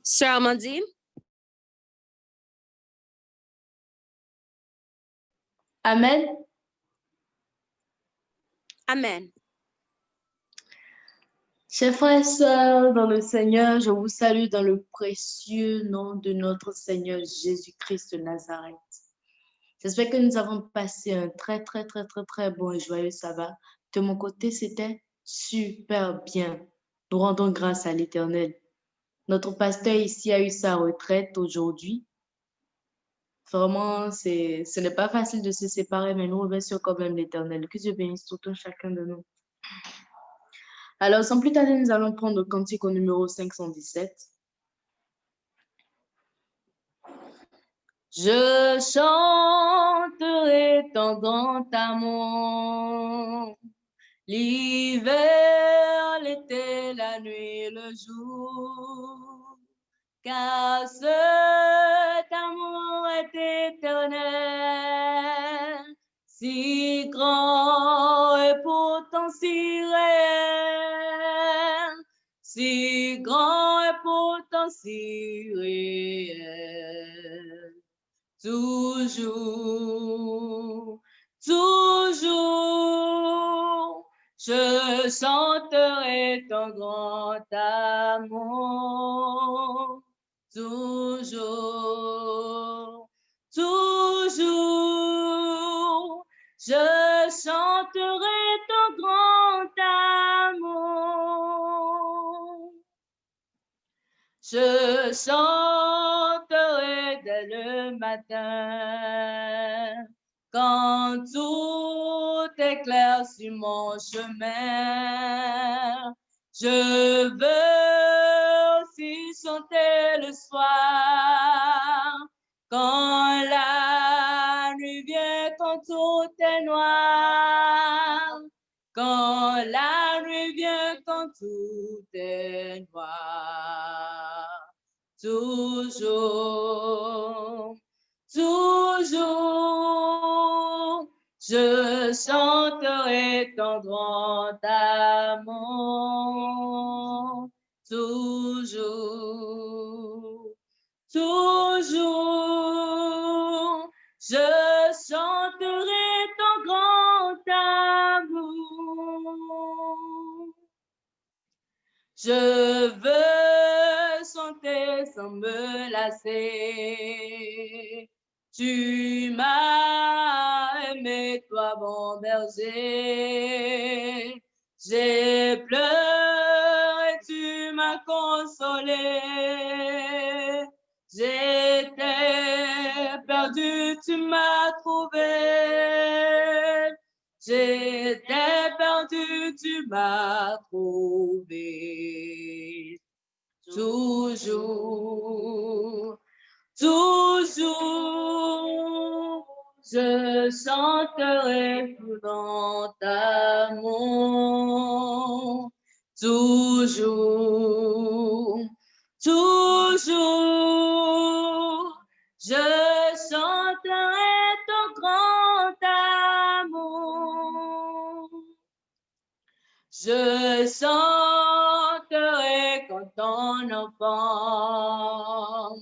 Sœur Amandine? Amen. Amen. Chers frères et sœurs dans le Seigneur, je vous salue dans le précieux nom de notre Seigneur Jésus-Christ de Nazareth. J'espère que nous avons passé un très bon et joyeux sabbat. De mon côté, c'était super bien. Nous rendons grâce à l'Éternel. Notre pasteur ici a eu sa retraite aujourd'hui. Vraiment, ce n'est pas facile de se séparer, mais nous remercions quand même l'Éternel. Que Dieu bénisse tout un chacun de nous. Alors, sans plus tarder, nous allons prendre le cantique au numéro 517. Je chanterai ton grand amour, l'hiver, l'été, la nuit, le jour, car cet amour est éternel, si grand et pourtant si réel, si grand et pourtant si réel. Toujours, je chanterai ton grand amour. Toujours, je chanterai ton grand amour. Je chanterai dès le matin, quand tout est clair sur mon chemin. Je veux aussi chanter le soir, quand la nuit vient, quand tout est noir. Quand la nuit vient, quand tout est noir. Toujours, je chanterai ton grand amour. Toujours, je chanterai ton grand amour. Je veux chanter sans me lasser. Tu m'as aimé, toi, bon berger. J'ai pleuré, tu m'as consolé. J'étais perdu, tu m'as trouvé. J'étais perdu, tu m'as trouvé. Toujours, je chanterai tout dans ta amour. Toujours, je chanterai ton grand amour. Je chanterai quand ton enfant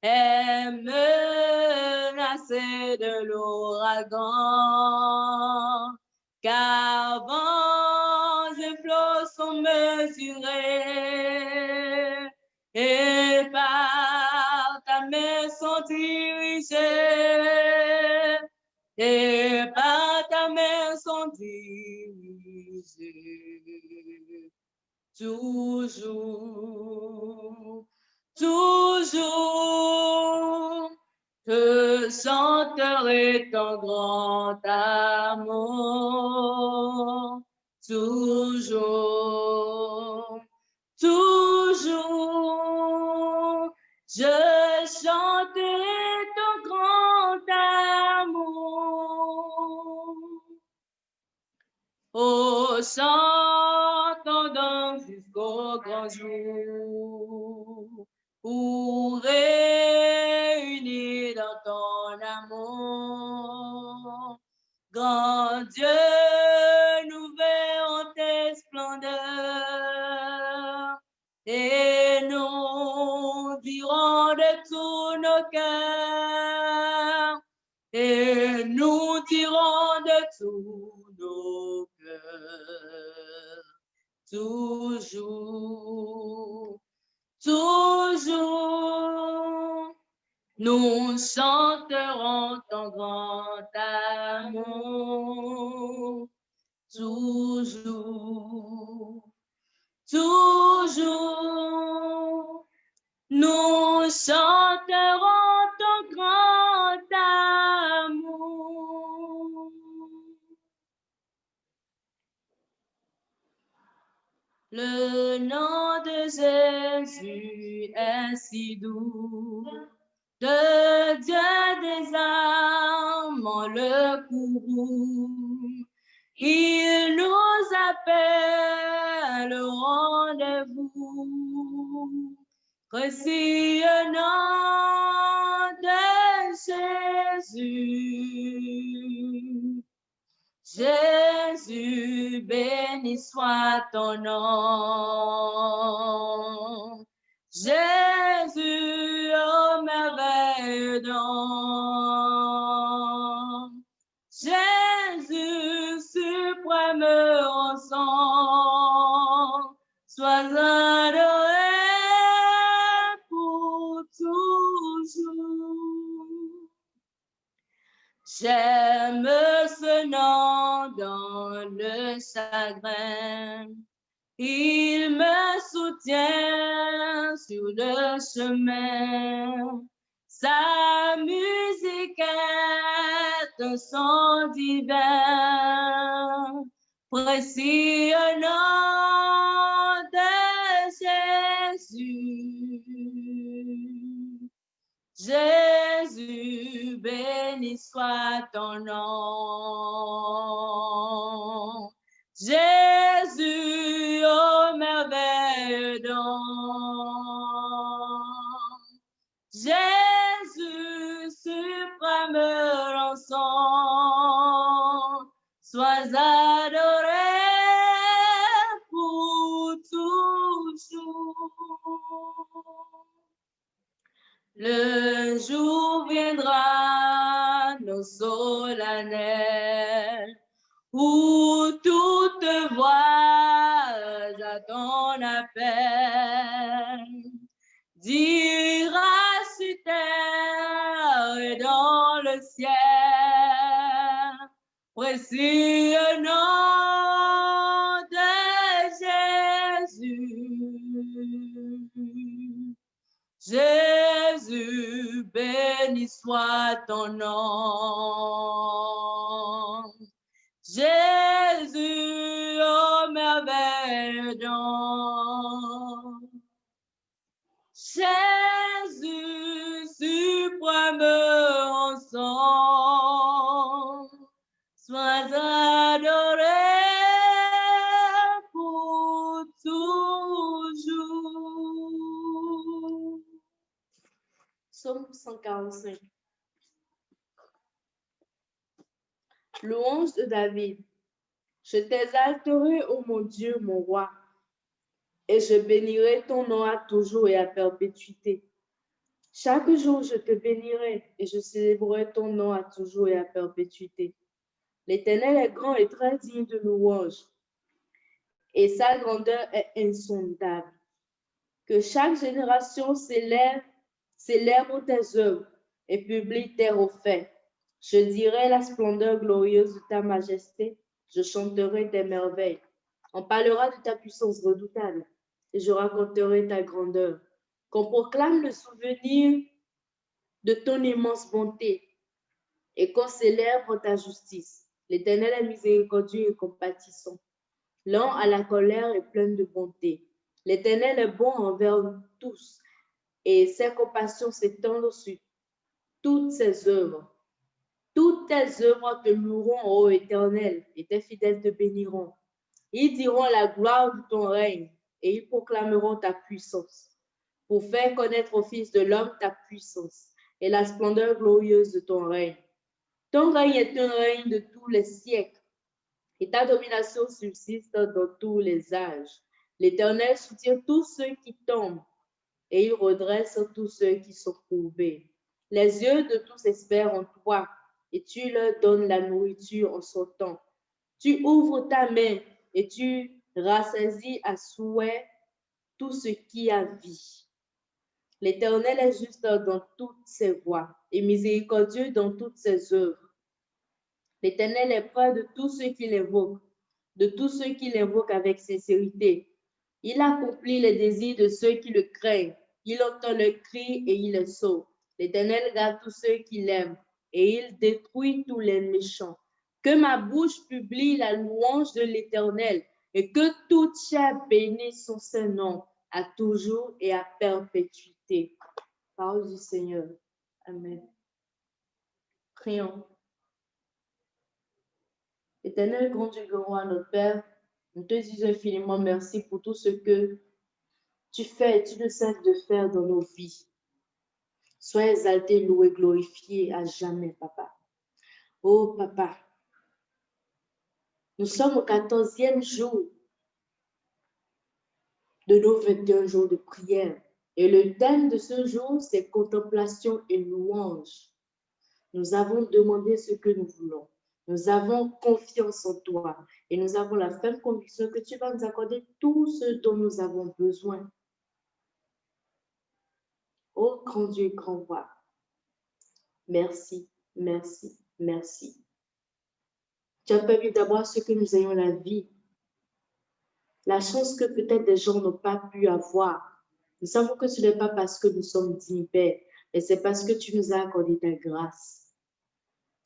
est menacé de l'ouragan, car vents et flots sont mesurés et par ta main sont dirigés. Et par ta main sont dirigés. Toujours, je chanterai ton grand amour. Toujours, je chanterai ton grand amour. Oh, chantons donc jusqu'au grand jour, pour réunis dans ton amour. Grand Dieu, nous verrons tes splendeurs et nous toujours, toujours. Nous chanterons ton grand amour, toujours, toujours. Nous chanterons ton grand amour. Le nom de Jésus est si doux, de Dieu des âmes en le courroux. Il nous appelle au rendez-vous. Précieux nom de Jésus. Jésus, béni soit ton nom. Jésus, ô merveilleux don. Jésus, suprême rançon, sois adoré pour toujours. J'aime ce nom dans le chagrin. Il me soutient sur le chemin. Sa musique est un son divin. Précieux nom de Jésus. Jésus, béni soit ton nom. Jésus, ô merveilleux don. Jésus, suprême rançon, sois adoré pour toujours. Le jour viendra, nos solennels, où toute voix à ton appel dira sur terre et dans le ciel, précieux nom de Jésus. Jésus, béni soit ton nom. Jésus, ô merveilleux don. Jésus, suprême rançon, sois adoré pour toujours. Psaume 145. Louange de David. Je t'exalterai, ô mon Dieu, mon roi, et je bénirai ton nom à toujours et à perpétuité. Chaque jour, je te bénirai et je célébrerai ton nom à toujours et à perpétuité. L'Éternel est grand et très digne de louange, et sa grandeur est insondable. Que chaque génération célèbre tes œuvres et publie tes refaits. Je dirai la splendeur glorieuse de ta majesté, je chanterai tes merveilles. On parlera de ta puissance redoutable et je raconterai ta grandeur. Qu'on proclame le souvenir de ton immense bonté et qu'on célèbre ta justice. L'Éternel est miséricordieux et compatissant, lent à la colère et plein de bonté. L'Éternel est bon envers nous tous et ses compassions s'étendent sur toutes ses œuvres. Toutes tes œuvres te loueront, ô Éternel, et tes fidèles te béniront. Ils diront la gloire de ton règne et ils proclameront ta puissance pour faire connaître au Fils de l'homme ta puissance et la splendeur glorieuse de ton règne. Ton règne est un règne de tous les siècles et ta domination subsiste dans tous les âges. L'Éternel soutient tous ceux qui tombent et il redresse tous ceux qui sont courbés. Les yeux de tous espèrent en toi et tu leur donnes la nourriture en son temps. Tu ouvres ta main et tu rassasie à souhait tout ce qui a vie. L'Éternel est juste dans toutes ses voies et miséricordieux dans toutes ses œuvres. L'Éternel est près de tous ceux qui l'invoquent, de tous ceux qui l'invoquent avec sincérité. Il accomplit les désirs de ceux qui le craignent. Il entend leurs cris et il les sauve. L'Éternel garde tous ceux qui l'aiment et il détruit tous les méchants. Que ma bouche publie la louange de l'Éternel et que toute chair bénisse son Saint-Nom à toujours et à perpétuité. Parole du Seigneur. Amen. Prions. Éternel, grand Dieu, grand roi, notre Père, nous te disons infiniment merci pour tout ce que tu fais et tu ne cesses de faire dans nos vies. Sois exalté, loué, glorifié à jamais, Papa. Oh, Papa, nous sommes au 14e jour de nos 21 jours de prière. Et le thème de ce jour, c'est contemplation et louange. Nous avons demandé ce que nous voulons. Nous avons confiance en toi et nous avons la ferme conviction que tu vas nous accorder tout ce dont nous avons besoin. Oh, grand Dieu, grand roi, merci, merci, merci. Tu as permis d'abord ce que nous ayons la vie, la chance que peut-être des gens n'ont pas pu avoir. Nous savons que ce n'est pas parce que nous sommes dignes, Père, mais c'est parce que tu nous as accordé ta grâce.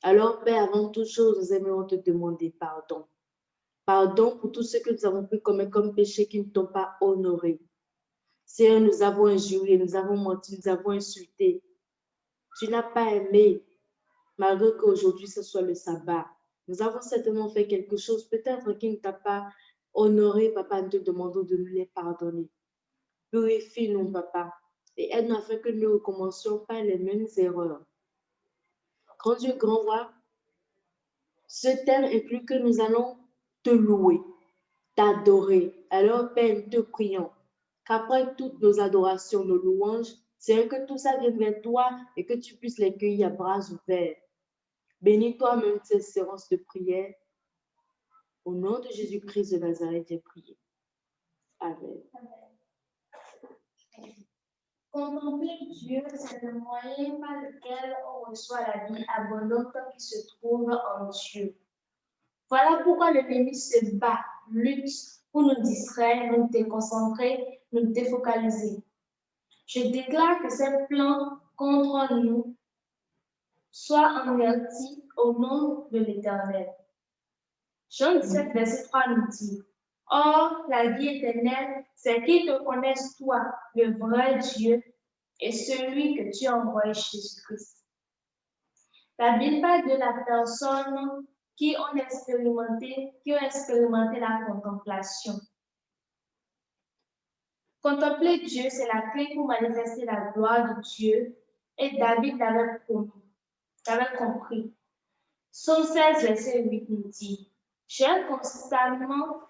Alors, Père, avant toute chose, nous aimerions te demander pardon. Pardon pour tout ce que nous avons pu commettre comme péché qui ne t'ont pas honoré. Seigneur, nous avons injurié, nous avons menti, nous avons insulté. Tu n'as pas aimé, malgré qu'aujourd'hui ce soit le sabbat. Nous avons certainement fait quelque chose, peut-être qui ne t'a pas honoré, Papa. Nous te demandons de nous les pardonner. Purifie-nous, Papa, et aide-nous afin que nous ne recommencions pas les mêmes erreurs. Grand Dieu, grand roi, ce thème inclut que nous allons te louer, t'adorer. Alors, Père, nous te prions qu'après toutes nos adorations, nos louanges, c'est que tout ça vienne vers toi et que tu puisses les cueillir à bras ouverts. Bénis toi-même cette séance de prière. Au nom de Jésus-Christ de Nazareth, j'ai prié. Amen. Contempler Dieu, c'est le moyen par lequel on reçoit la vie abondante qui se trouve en Dieu. Voilà pourquoi l'ennemi se bat, lutte pour nous distraire, nous déconcentrer, nous défocaliser. Je déclare que ces plans contre nous soient anéantis au nom de l'Éternel. Jean 17, verset 3 nous dit: Or, la vie éternelle, c'est qu'ils te connaissent, toi, le vrai Dieu, et celui que tu as envoyé, Jésus-Christ. La Bible parle de la personne qui ont expérimenté la contemplation. Contempler Dieu, c'est la clé pour manifester la gloire de Dieu, et David l'avait compris. Psaume 16, verset 8 nous dit: J'ai constamment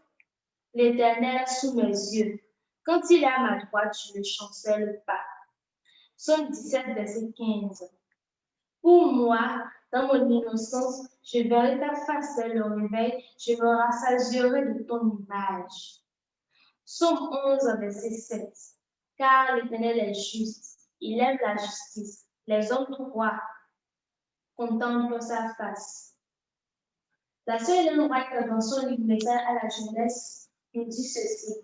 l'Éternel sous mes yeux. Quand il est à ma droite, je ne chancelle pas. Psaume 17, verset 15. Pour moi, dans mon innocence, je verrai ta face dès le réveil, je me rassasierai de ton image. Psaume 11, verset 7. Car l'Éternel est juste, il aime la justice. Les hommes droits contemplent sa face. La sœur Ellen White, dans son livre Message à la jeunesse, nous dit ceci: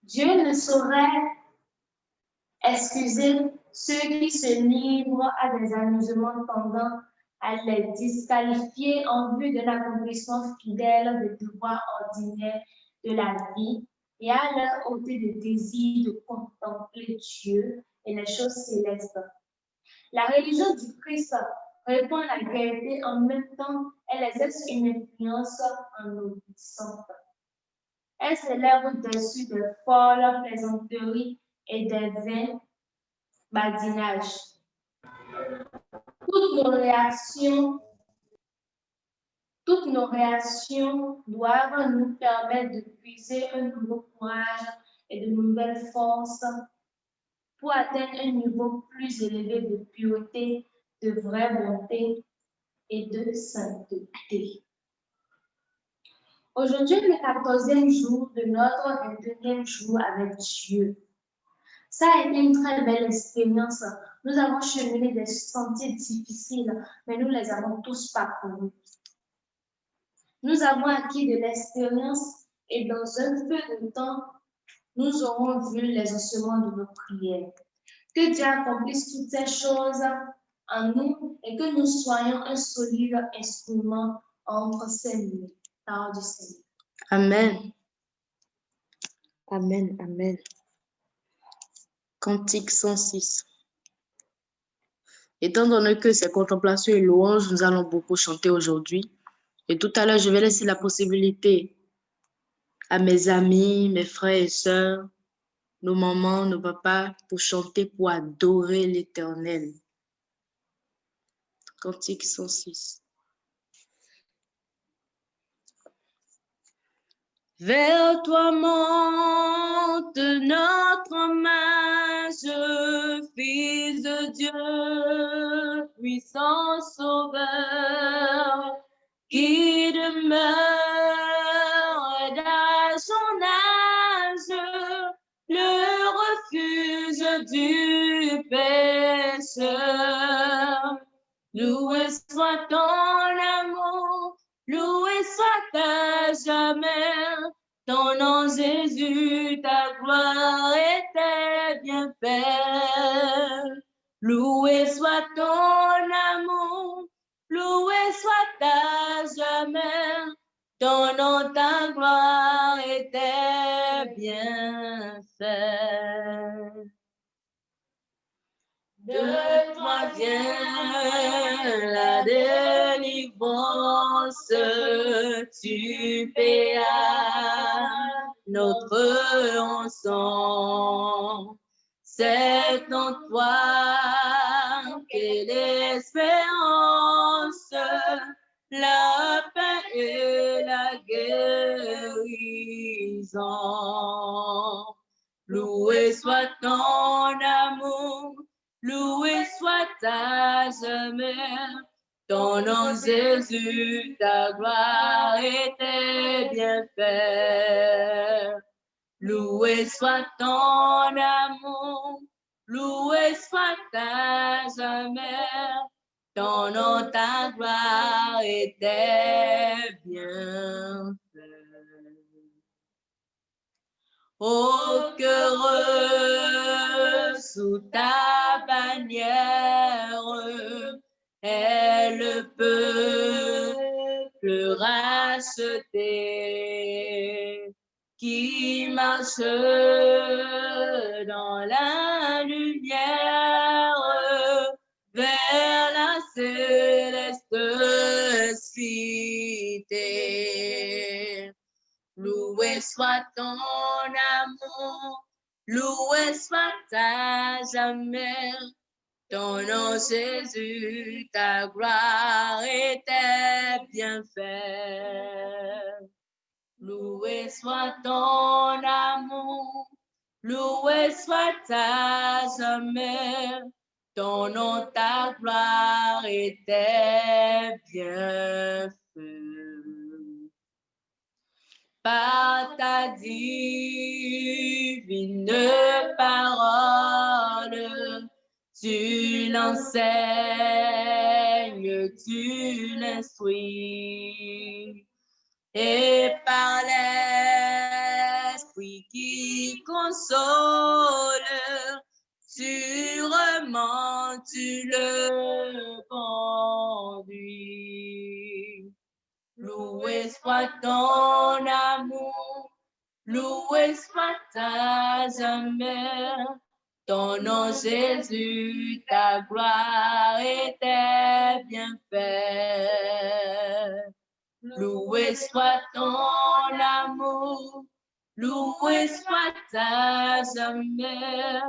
Dieu ne saurait excuser ceux qui se livrent à des amusements tendant à les disqualifier en vue de l'accomplissement fidèle des devoirs ordinaires de la vie et à leur ôter le désir de contempler Dieu et les choses célestes. La religion du Christ répond à la vérité, en même temps, elle exerce une influence ennoblissante. Elle s'élève au-dessus des folles plaisanteries et des vains badinages. Toutes nos réactions doivent nous permettre de puiser un nouveau courage et de nouvelles forces pour atteindre un niveau plus élevé de pureté, de vraie bonté et de sainteté. Aujourd'hui est le 14e jour de notre 21e jour avec Dieu. Ça a été une très belle expérience. Nous avons cheminé des sentiers difficiles, mais nous les avons tous parcourus. Nous avons acquis de l'expérience et dans un peu de temps, nous aurons vu les ossements de nos prières. Que Dieu accomplisse toutes ces choses en nous et que nous soyons un solide instrument entre ses mains. Parole du Seigneur. Amen. Amen. Amen. Cantique 106. Étant donné que c'est contemplation et louange, nous allons beaucoup chanter aujourd'hui. Et tout à l'heure, je vais laisser la possibilité à mes amis, mes frères et sœurs, nos mamans, nos papas, pour chanter, pour adorer l'Éternel. Cantique 106. Vers toi monte notre masse, Fils de Dieu, puissant sauveur, qui demeure à son âge, le refuge du pécheur. Loué soit ton amour, loué soit à jamais, ton nom Jésus, ta gloire et tes bienfaits. Loué soit ton amour, loué soit à jamais, ton nom, ta gloire et tes bienfaits. De toi vient la délivrance, tu payas notre rançon. C'est en toi qu'est l'espérance, la paix et la guérison. Loué soit ton amour, loué soit à jamais, ton nom Jésus, ta gloire et tes bienfaits. Loué soit ton amour, loué soit à jamais, ton nom, ta gloire et tes bienfaits. Ô qu'heureux sous ta bannière est le peuple racheté qui marche dans la lumière vers la céleste cité. Loué soit ton amour, loué soit à jamais, ton nom Jésus, ta gloire et tes bienfaits. Loué soit ton amour, loué soit à jamais, ton nom, ta gloire et tes bienfaits. Par ta divine parole, tu l'enseignes, tu l'instruis, et par l'esprit qui console, tu remontes, tu le conduis. Loué soit ton amour, loué soit à jamais, ton nom Jésus, ta gloire et tes bienfaits. Loué soit ton amour, loué soit à jamais,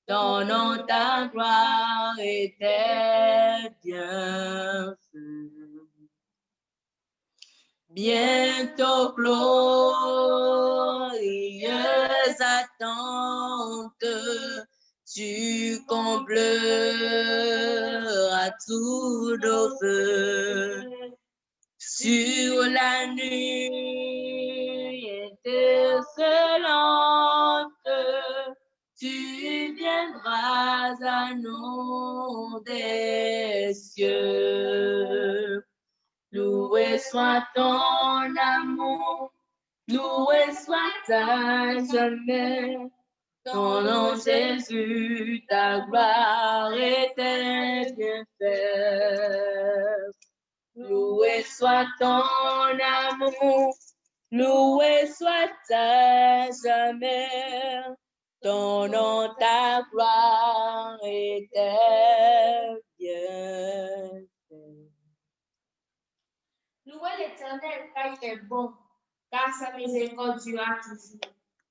ton nom, ta gloire et tes bienfaits. Bientôt glorieuse attente, tu combleras tous nos feux. Sur la nuit à nous des cieux. Loué soit ton amour, loué soit à jamais. Ton nom Jésus, ta gloire et tes bienfaits. Loué soit ton amour, loué soit à jamais. Ton nom, ta gloire et tes bienfaits. Louez l'Éternel car il est bon, car sa miséricorde durera toujours.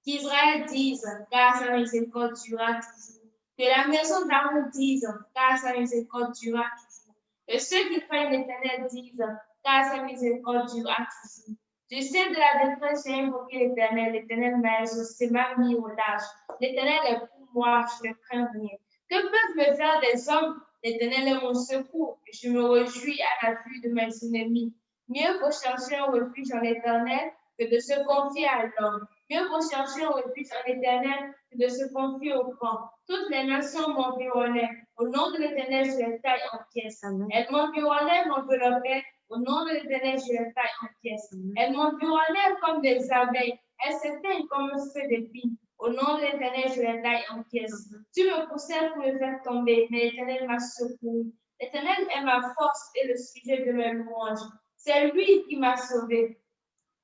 Qu'Israël dise, car sa miséricorde durera toujours. Que la maison d'Aaron dise, car sa miséricorde durera toujours. Que ceux qui craignent l'Éternel disent, car sa miséricorde durera toujours. Je sais de la détresse, j'ai invoqué l'Éternel m'a exaucé, m'a mis au large. L'Éternel est pour moi, je ne crains rien. Que peuvent me faire des hommes? L'Éternel est mon secours, et je me réjouis à la vue de mes ennemis. Mieux vaut chercher un refuge en l'Éternel que de se confier à l'homme. Mieux vaut chercher un refuge en l'Éternel que de se confier au camp. Toutes les nations m'environnaient. Au nom de l'Éternel, je les taille en pièces. Elles m'environnaient, m'enveloppaient. Au nom de l'Éternel, je les taille en pièces. Elles m'environnèrent comme des abeilles. Elles s'éteignent comme un feu d'épines. Au nom de l'Éternel, je les taille en pièces. Tu me poussais pour me faire tomber, mais l'Éternel m'a secouru. L'Éternel est ma force et le sujet de mes louanges. C'est lui qui m'a sauvé.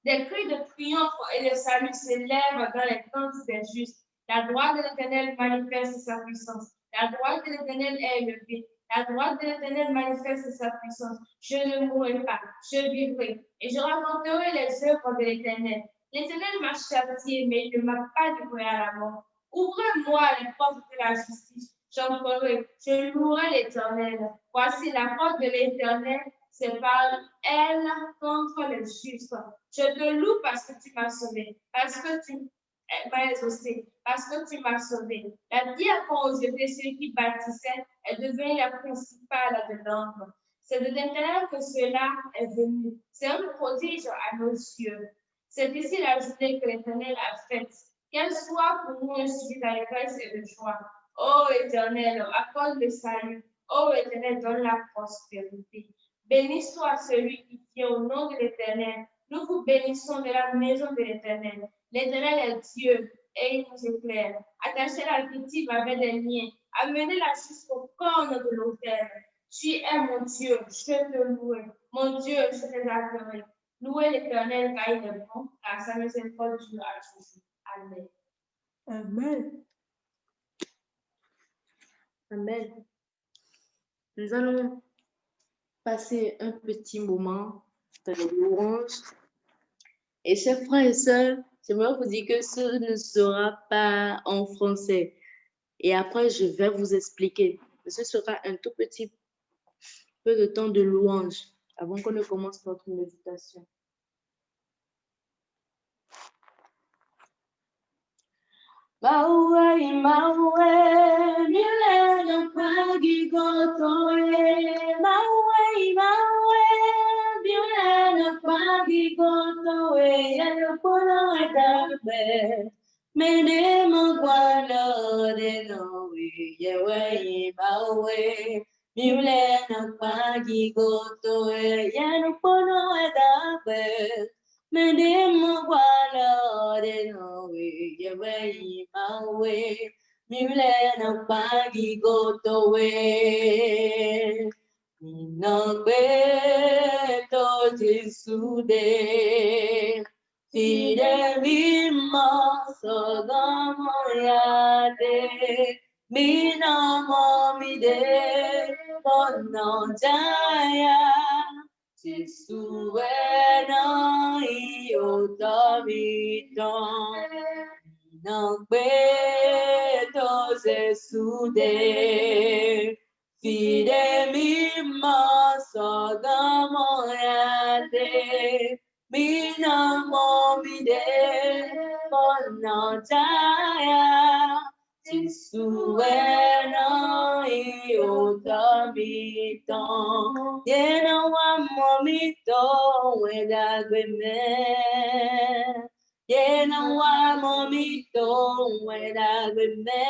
Des cris de triomphe et de salut s'élèvent dans les tentes des justes. La droite de l'Éternel manifeste sa puissance. La droite de l'Éternel est élevée. La droite de l'Éternel manifeste sa puissance. Je ne mourrai pas, je vivrai et je raconterai les œuvres de l'Éternel. L'Éternel m'a châtié, mais il ne m'a pas livré à la mort. Ouvrez-moi les portes de la justice. J'entrerai, je louerai l'Éternel. Voici la porte de l'Éternel. C'est par elle contre les justes. Je te loue parce que tu m'as sauvé, parce que tu m'as exaucé, parce que tu m'as sauvé. La pierre qu'ont rejeté ceux qui bâtissaient est devenue la principale de l'ombre. C'est de l'Éternel que cela est venu. C'est un prodige à nos yeux. C'est ici la journée que l'Éternel a faite. Qu'elle soit pour nous un sujet d'allégresse et de joie. Ô Éternel, accorde le salut. Ô Éternel, donne la prospérité. Béni soit celui qui tient au nom de l'Éternel. Nous vous bénissons de la maison de l'Éternel. L'Éternel est Dieu et il nous éclaire. Attachez la victime avec des liens. Amenez-la jusqu'au corne de l'autel. Tu es mon Dieu, je te loue. Mon Dieu, je te adore. Louez l'Éternel car il est bon, car sa miséricorde dure à toujours. Amen. Amen. Amen. Nous allons passer un petit moment dans les louanges. Et chers frères et sœurs, j'aimerais vous dire que ce ne sera pas en français. Et après, je vais vous expliquer. Ce sera un tout petit peu de temps de louange avant qu'on ne commence notre méditation. Mawe, mawe, milena pagi gotoe. Mawe, mawe, milena pagi gotoe. Yelo pono edabe, mene mogwalo de noe. Yewe, mawe, milena pagi gotoe. Yelo pono edabe. Medemo guala de noe, yewe mawe, milena pagi goto we, minangbe to jisude, fide vima sogamoyade, minamomide konojaya. Jesuena iotamiton, nangbeto Jesude, fide mima sogamoyade, minamomide konojaya. Jesuena iotamiton, yena wa momito wedagweme, yena wa momito wedagweme,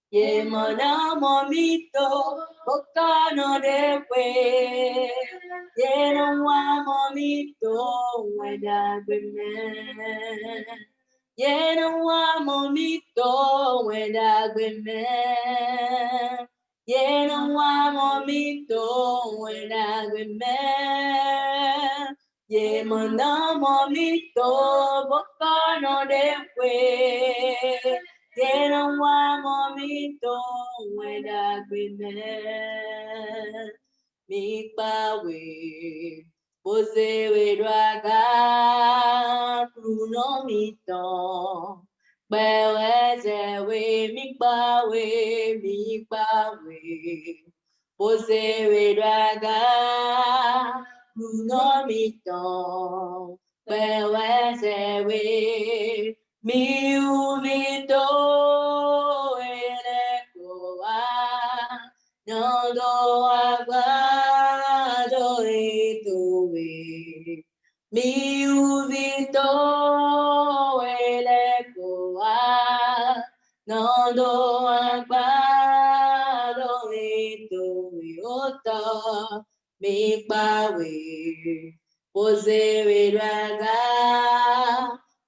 Ye mana momito, bokano de we. Ye no wa momito, weda gweme. Ye no wa momito, weda gweme. Ye no wa momito, weda gweme. Ye mana momito, bokano de we. Ye no wa momito, weda gweme. Mi pawe, pose we draga, pruno mito. Bewe zewe, mi pawe, pose we draga, pruno mito. Bewe zewe, mi umito, elekoa. Nodo aguado etuve, mi uvito elecoa. Nodo aguado etuve, ota mi pawe, pose raga,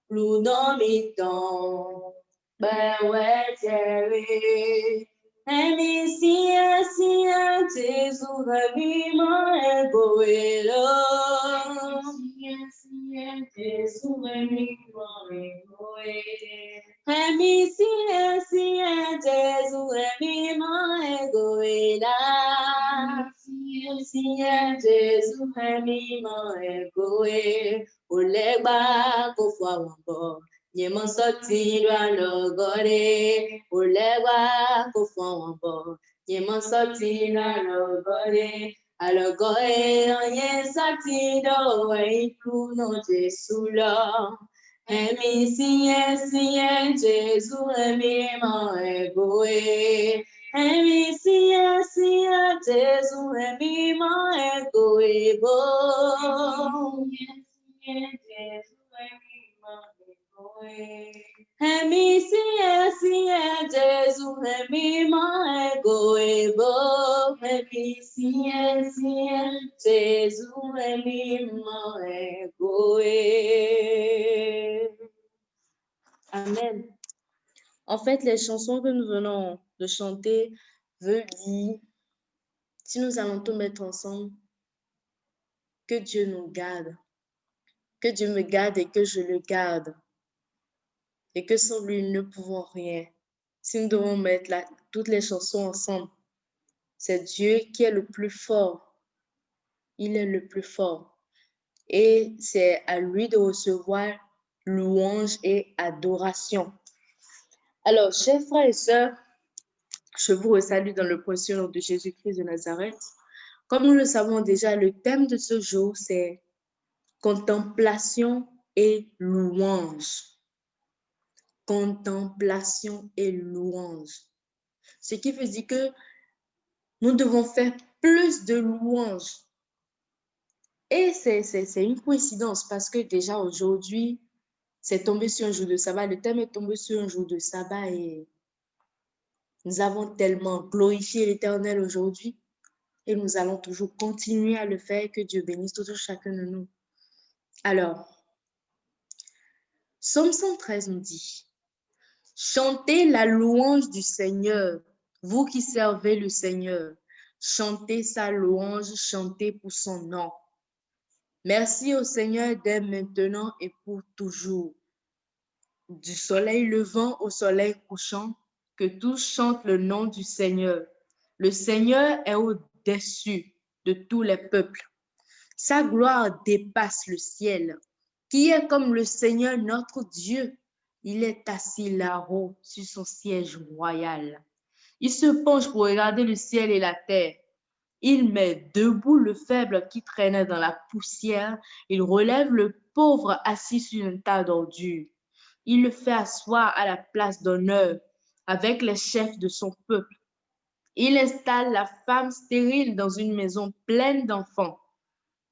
lunomiton, bewetere. Emi siya Jesu hami ma goelo. Siya Jesu hami ma goelo. Emi siya Jesu hami ma goela. Siya Jesu hami ma goelo. Olegba ko fwa wambo. Nyemo soti lwa logore, ulewa kufombo. Nyemo soti lwa logore, alogore onye soti do iku no Jesu lo. Emi siye Jesu emi mo egoe. Emi siye Jesu emi mo egoe bo. Jesu emi mo Hemi siye Jesu hemi ma egoe bo. Hemi siye Jesu hemi ma egoe. Amen. En fait, les chansons que nous venons de chanter veulent dire, si nous allons tout mettre ensemble, que Dieu nous garde, que Dieu me garde et que je le garde. Et que sans lui, nous ne pouvons rien. Si nous devons mettre toutes les chansons ensemble, c'est Dieu qui est le plus fort. Il est le plus fort. Et c'est à lui de recevoir louange et adoration. Alors, chers frères et sœurs, je vous salue dans le précieux nom de Jésus-Christ de Nazareth. Comme nous le savons déjà, le thème de ce jour, c'est contemplation et louange. Contemplation et louange. Ce qui veut dire que nous devons faire plus de louanges. Et c'est une coïncidence parce que déjà aujourd'hui, c'est tombé sur un jour de sabbat. Le thème est tombé sur un jour de sabbat et nous avons tellement glorifié l'Éternel aujourd'hui et nous allons toujours continuer à le faire. Que Dieu bénisse toujours chacun de nous. Alors, Psaume 113 nous dit: chantez la louange du Seigneur, vous qui servez le Seigneur. Chantez sa louange, chantez pour son nom. Merci au Seigneur dès maintenant et pour toujours. Du soleil levant au soleil couchant, que tous chantent le nom du Seigneur. Le Seigneur est au-dessus de tous les peuples. Sa gloire dépasse le ciel. Qui est comme le Seigneur notre Dieu? Il est assis là-haut sur son siège royal. Il se penche pour regarder le ciel et la terre. Il met debout le faible qui traînait dans la poussière. Il relève le pauvre assis sur un tas d'ordures. Il le fait asseoir à la place d'honneur avec les chefs de son peuple. Il installe la femme stérile dans une maison pleine d'enfants.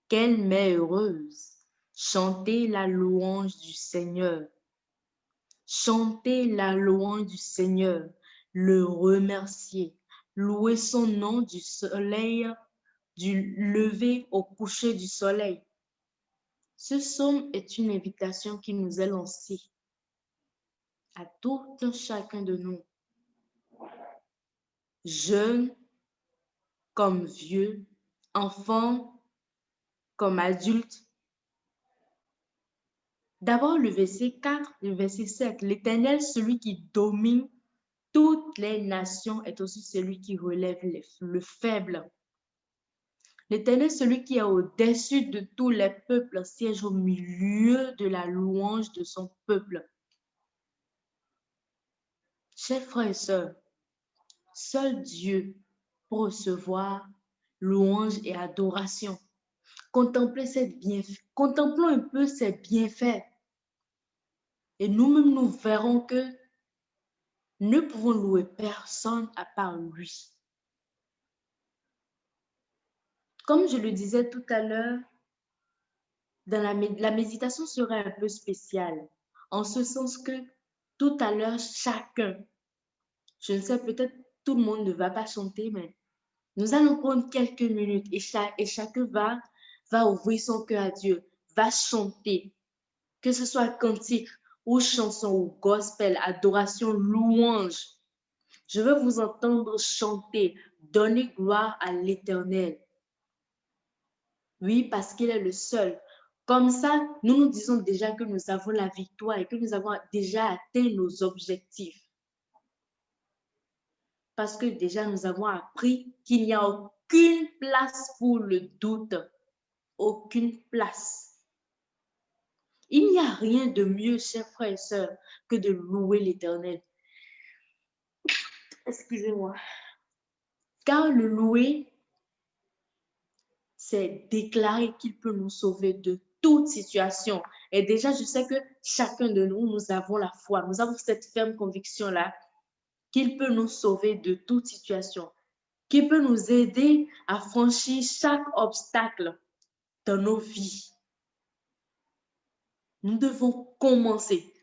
Quelle mère heureuse! Chantez la louange du Seigneur. Chantez la louange du Seigneur. le remercier, louer son nom du soleil, du lever au coucher du soleil. Ce psaume est une invitation qui nous est lancée à tout un chacun de nous, jeunes comme vieux, enfants comme adultes. D'abord, le verset 4, le verset 7. L'Éternel, celui qui domine toutes les nations, est aussi celui qui relève le faible. L'Éternel, celui qui est au-dessus de tous les peuples, siège au milieu de la louange de son peuple. Chers frères et sœurs, seul Dieu peut recevoir louange et adoration. Contemplons un peu ses bienfaits. Et nous-mêmes, nous verrons que nous ne pouvons louer personne à part lui. Comme je le disais tout à l'heure, la méditation serait un peu spéciale, en ce sens que tout à l'heure, chacun, je ne sais, peut-être tout le monde ne va pas chanter, mais nous allons prendre quelques minutes et chacun va ouvrir son cœur à Dieu, va chanter, que ce soit cantique ou chanson ou gospel, adoration, louange. Je veux vous entendre chanter, donner gloire à l'Éternel. Oui, parce qu'il est le seul. Comme ça, nous nous disons déjà que nous avons la victoire et que nous avons déjà atteint nos objectifs. Parce que déjà, nous avons appris qu'il n'y a aucune place pour le doute. Aucune place. Il n'y a rien de mieux, chers frères et sœurs, que de louer l'Éternel. Excusez-moi. Car le louer, c'est déclarer qu'il peut nous sauver de toute situation. Et déjà, je sais que chacun de nous, nous avons la foi. Nous avons cette ferme conviction-là qu'il peut nous sauver de toute situation, qu'il peut nous aider à franchir chaque obstacle dans nos vies. Nous devons commencer.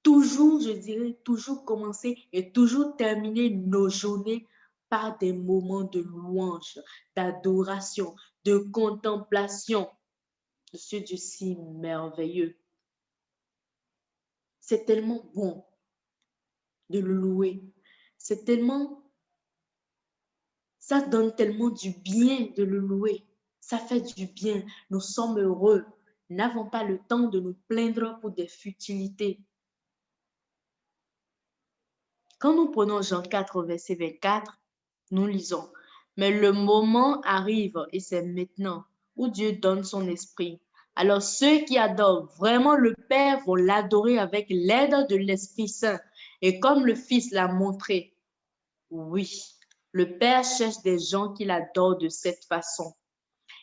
Toujours, je dirais, toujours commencer et toujours terminer nos journées par des moments de louange, d'adoration, de contemplation de ce Dieu si merveilleux. C'est tellement bon de le louer. C'est tellement, ça donne tellement du bien de le louer. Ça fait du bien. Nous sommes heureux. Nous n'avons pas le temps de nous plaindre pour des futilités. Quand nous prenons Jean 4, verset 24, nous lisons, « Mais le moment arrive, et c'est maintenant, où Dieu donne son esprit. Alors ceux qui adorent vraiment le Père vont l'adorer avec l'aide de l'Esprit Saint. Et comme le Fils l'a montré, oui, le Père cherche des gens qui l'adorent de cette façon.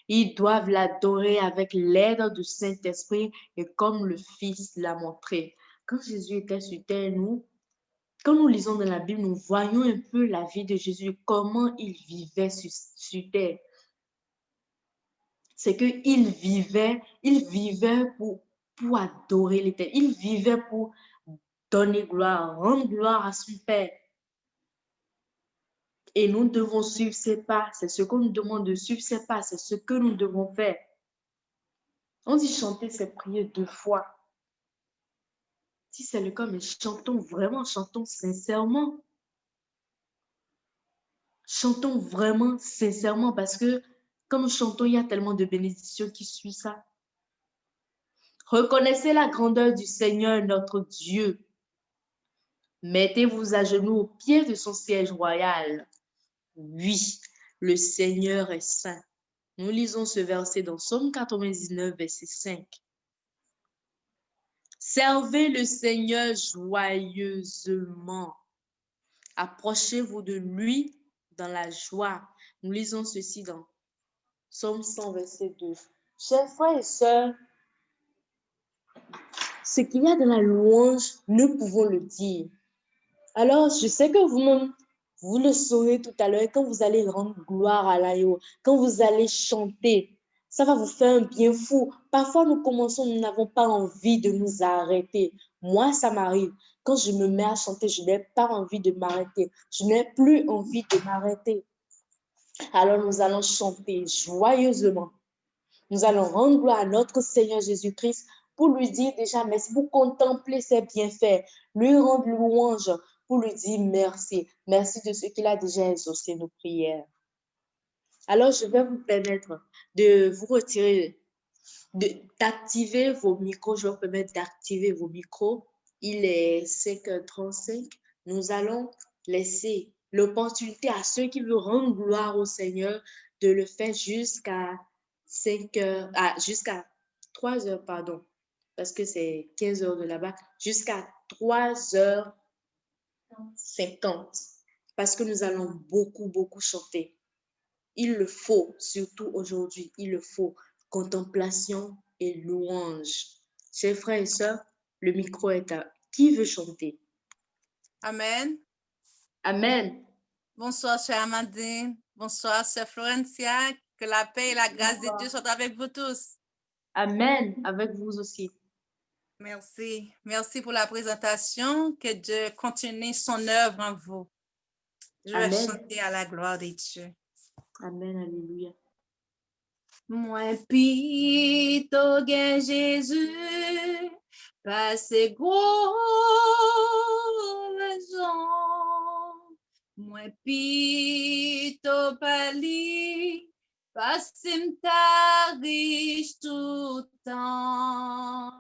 Ils doivent l'adorer avec l'aide du Saint-Esprit et comme le Fils l'a montré. » Quand Jésus était sur terre, quand nous lisons dans la Bible, nous voyons un peu la vie de Jésus, comment il vivait sur terre. C'est qu'il vivait pour adorer l'Éternel. Il vivait pour donner gloire, rendre gloire à son Père. Et nous devons suivre ses pas. C'est ce qu'on nous demande de suivre ses pas. C'est ce que nous devons faire. On dit chanter, c'est prier 2 fois. Si c'est le cas, mais chantons vraiment, chantons sincèrement. Chantons vraiment sincèrement parce que quand nous chantons, il y a tellement de bénédictions qui suivent ça. Reconnaissez la grandeur du Seigneur, notre Dieu. Mettez-vous à genoux au pied de son siège royal. Oui, le Seigneur est saint. Nous lisons ce verset dans Psaume 99, verset 5. Servez le Seigneur joyeusement. Approchez-vous de lui dans la joie. Nous lisons ceci dans Psaume 100, verset 2. Chers frères et sœurs, ce qu'il y a dans la louange, nous pouvons le dire. Alors, je sais que vous-même, vous le saurez tout à l'heure, quand vous allez rendre gloire à l'agneau, quand vous allez chanter, ça va vous faire un bien fou. Parfois, nous commençons, nous n'avons pas envie de nous arrêter. Moi, ça m'arrive. Quand je me mets à chanter, je n'ai pas envie de m'arrêter. Je n'ai plus envie de m'arrêter. Alors nous allons chanter joyeusement. Nous allons rendre gloire à notre Seigneur Jésus-Christ pour lui dire déjà merci, pour contempler ses bienfaits, lui rendre louange, pour lui dire merci. Merci de ce qu'il a déjà exaucé nos prières. Alors, je vais vous permettre de vous retirer, d'activer vos micros. Je vais vous permettre d'activer vos micros. Il est 5h35. Nous allons laisser l'opportunité à ceux qui veulent rendre gloire au Seigneur de le faire jusqu'à 5h, jusqu'à 3h, pardon, parce que c'est 15h de là-bas, jusqu'à 3h50, parce que nous allons beaucoup, beaucoup chanter. Il le faut, surtout aujourd'hui, il le faut. Contemplation et louange. Chers frères et sœurs, le micro est à qui veut chanter. Amen. Amen. Bonsoir, chère Amandine. Bonsoir, chère Florencia. Que la paix et la grâce de Dieu soient avec vous tous. Amen. Avec vous aussi. Merci. Merci pour la présentation. Que Dieu continue son œuvre en vous. Je vais Amen. chanter à la gloire de Dieu. Amen. Alléluia. Moi pito gen Jésus, passe gros raison. Moi pito pali, passe m'ta riche tout temps.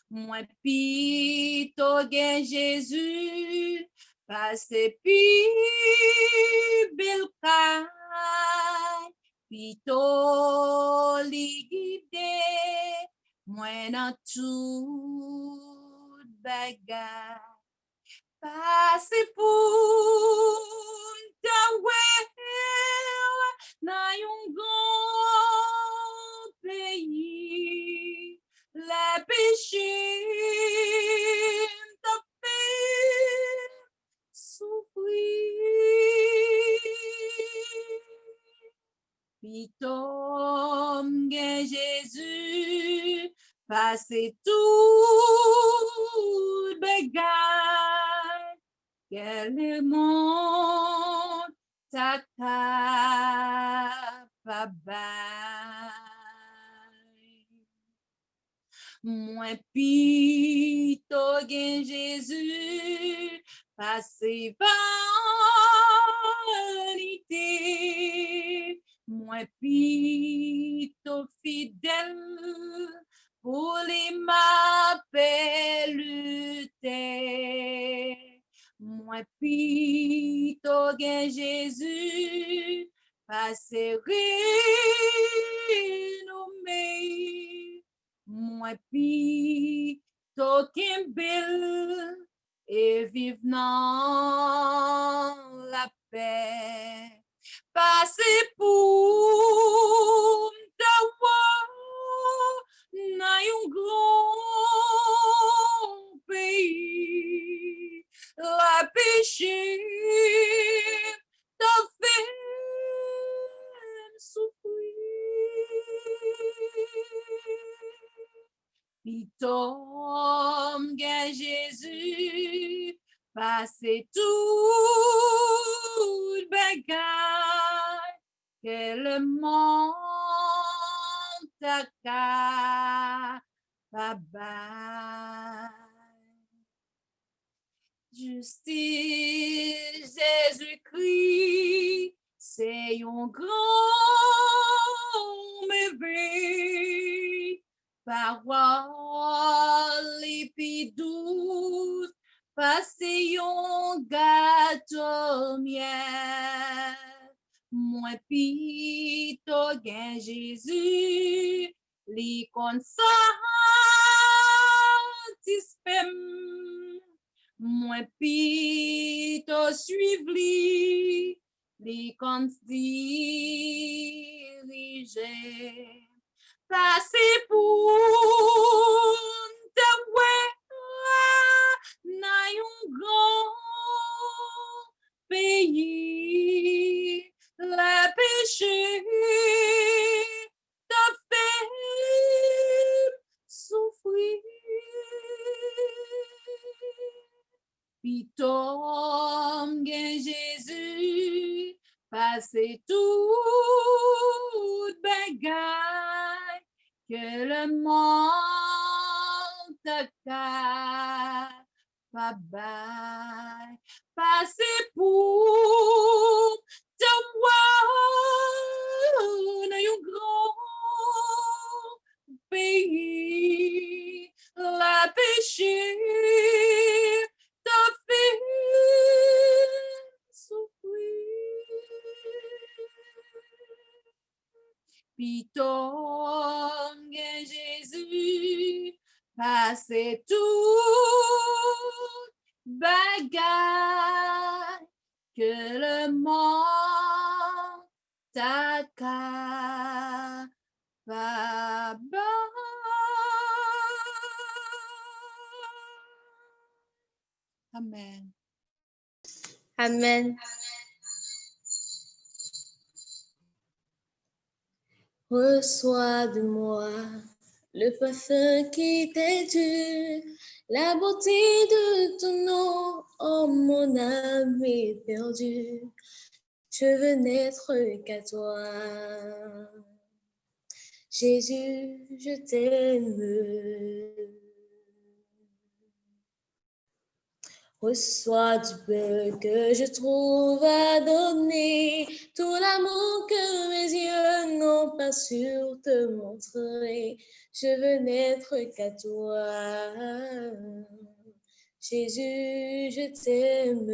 Moi pito gen Jésus, passe pi bel kay. Pito li guide, moi dans tout bagay. Passe pour ta dans yon grand pays. Les péchés t'ont fait souffrir. Pitom gen Jésus, passe tout bagay, quel monde ta capable. Moi pito gen Jésus, passe vanité. Moi pito fidèle, pour les m'appelle. Moi pito gen Jésus, passe renommé. Moi pito kembel, et vive dans la paix. Passe pour t'awa dans un grand pays. La péché t'a fait souffrir. Pitom gen Jésus, passe tout bagay, que le monde ta capable. Justice Jésus-Christ, c'est un grand merveille. Parole et puis douce, passez yon gâteau miel. Moi pito gen Jésus, li kon satisfait. Moi pito suive li kon dirige. Passe pour te dans un grand pays. Le péché t'a fait souffrir. Puis tombe Jésus, passez toute bagaille que le monde te pas bail. Passez pour te voir dans un grand pays, la péché t'a fait souffrir. Puis tombe Jésus, passez tout bagaille que le monde t'a Amen. Amen. Reçois de moi le parfum qui t'est dû, la beauté de ton nom, oh mon âme est perdue. Je veux n'être qu'à toi. Jésus, je t'aime. Reçois du peu que je trouve à donner, tout l'amour que mes yeux n'ont pas su te montrer. Je veux n'être qu'à toi. Jésus, je t'aime.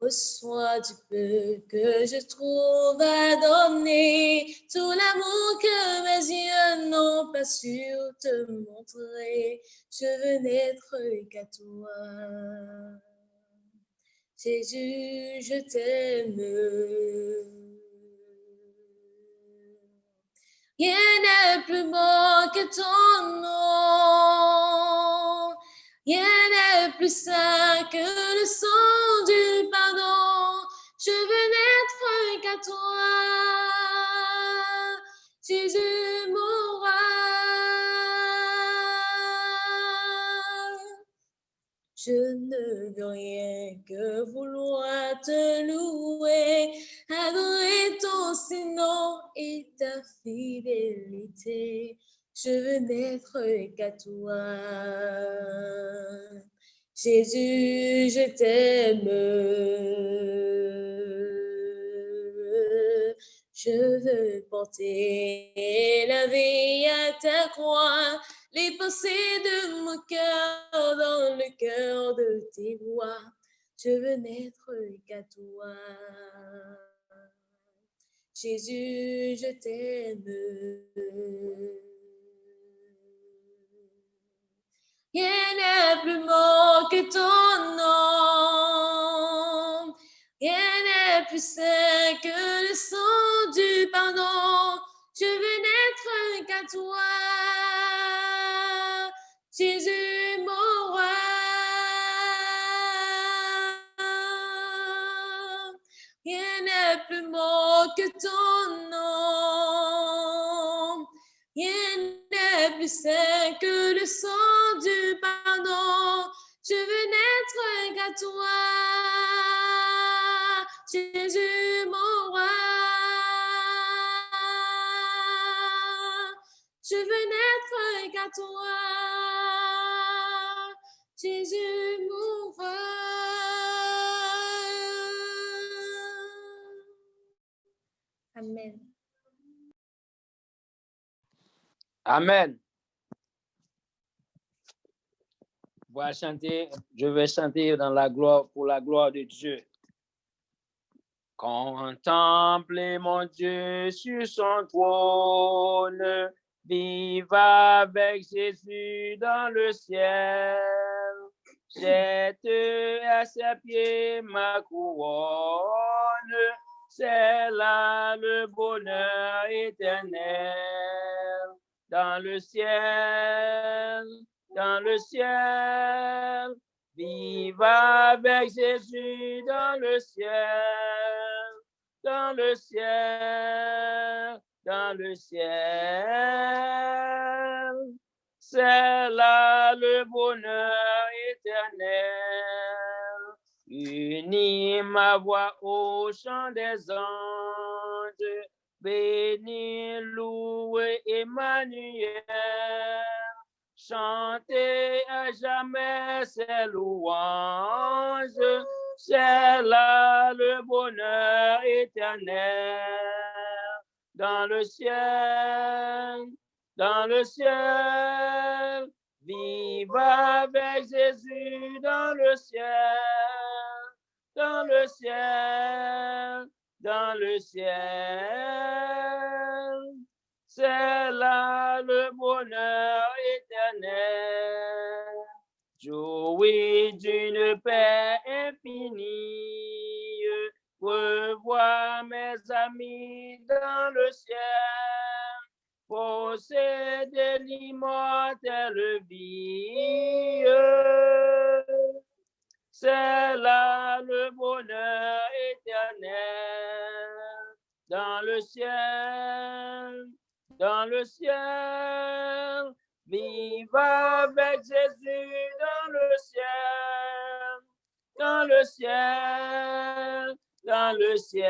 Reçois du peu que je trouve à donner, tout l'amour que mes yeux n'ont pas su te montrer. Je veux n'être qu'à toi. Jésus, je t'aime. Rien n'est plus beau que ton nom. Rien n'est plus saint que le sang du pardon. Je veux n'être qu'à toi, Jésus mon roi. Je ne veux rien que vouloir te louer, adorer ton Saint-Nom et ta fidélité. Je veux n'être qu'à toi. Jésus, je t'aime. Je veux porter la vie à ta croix, les pensées de mon cœur dans le cœur de tes voix. Je veux n'être qu'à toi. Jésus, je t'aime. Rien n'est plus beau que ton nom. Rien n'est plus saint que le sang du pardon. Je veux n'être qu'à toi, Jésus mon roi. Rien n'est plus beau que ton nom. Rien n'est plus saint que le sang du pardon. Je veux n'être qu'à toi, Jésus mon roi. Je veux n'être qu'à toi, Jésus mon roi. Amen. Amen. Je vais chanter dans la gloire, pour la gloire de Dieu. Contemplez mon Dieu sur son trône, vive avec Jésus dans le ciel. Jette à ses pieds ma couronne, c'est là le bonheur éternel. Dans le ciel, vive avec Jésus dans le ciel, dans le ciel, c'est là le bonheur éternel. Unis ma voix au chant des anges, bénis, louez Emmanuel. Chantez à jamais ses louanges, c'est là le bonheur éternel. Dans le ciel, vive avec Jésus dans le ciel, dans le ciel, dans le ciel. C'est là le bonheur éternel. Jouis d'une paix infinie, revoir mes amis dans le ciel, posséder l'immortelle vie. C'est là le bonheur éternel. Dans le ciel, vive avec Jésus dans le ciel, dans le ciel, dans le ciel.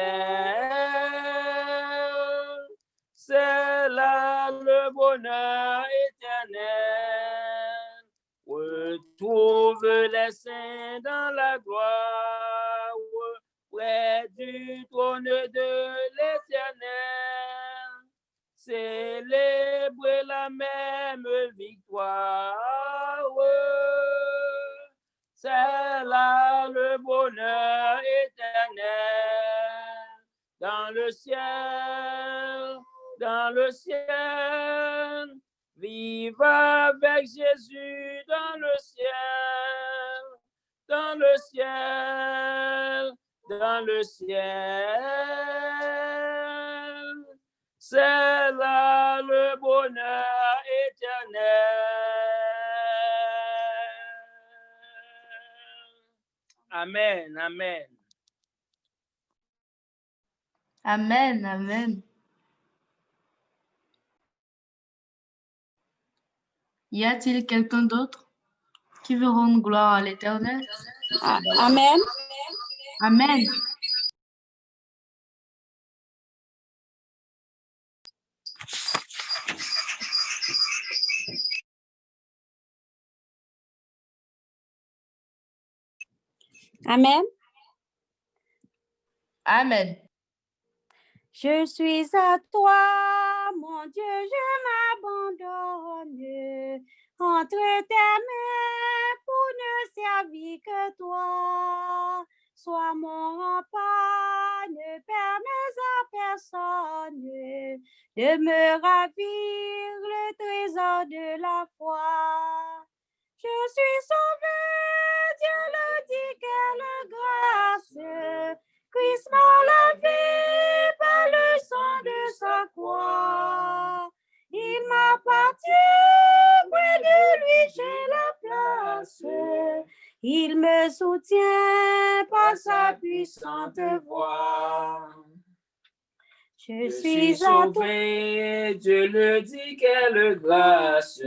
C'est là le bonheur éternel. Retrouve les saints dans la gloire, près du trône de l'Éternel. Célébrer la même victoire. C'est là le bonheur éternel. Dans le ciel, vive avec Jésus dans le ciel, dans le ciel, dans le ciel. C'est là le bonheur éternel. Amen, amen. Amen, amen. Y a-t-il quelqu'un d'autre qui veut rendre gloire à l'Éternel? Amen. Amen. Amen. Amen. Je suis à toi, mon Dieu, je m'abandonne entre tes mains pour ne servir que toi. Sois mon rempart, ne permets à personne de me ravir le trésor de la foi. Je suis sauvé, Dieu le dit, quelle grâce. Christ m'a lavé par le sang de sa croix. Il m'appartient, près de lui j'ai la place. Il me soutient par sa puissante voix. Je suis sauvé, Dieu le dit, quelle grâce.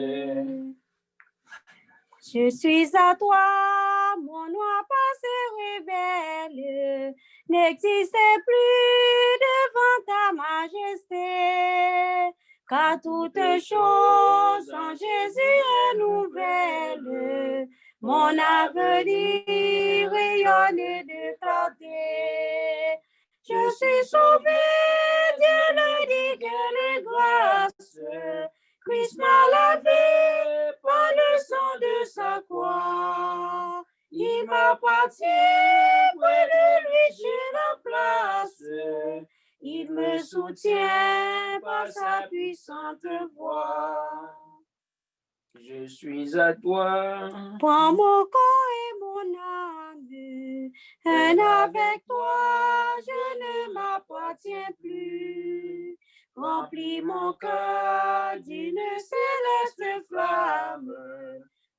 Je suis à toi, mon noir passé révèle, n'existait plus devant ta majesté, car toute chose en Jésus est nouvelle, mon avenir rayonne de clarté. Je suis sauvé, Dieu le dit, quelle grâce. Christ m'a lavé par le sang de sa croix. Il m'appartient, près de lui j'ai la place. Il me soutient par sa puissante voix. Je suis à toi. Prends mon corps et mon âme, un avec toi, je ne m'appartiens plus. Remplis mon cœur d'une céleste flamme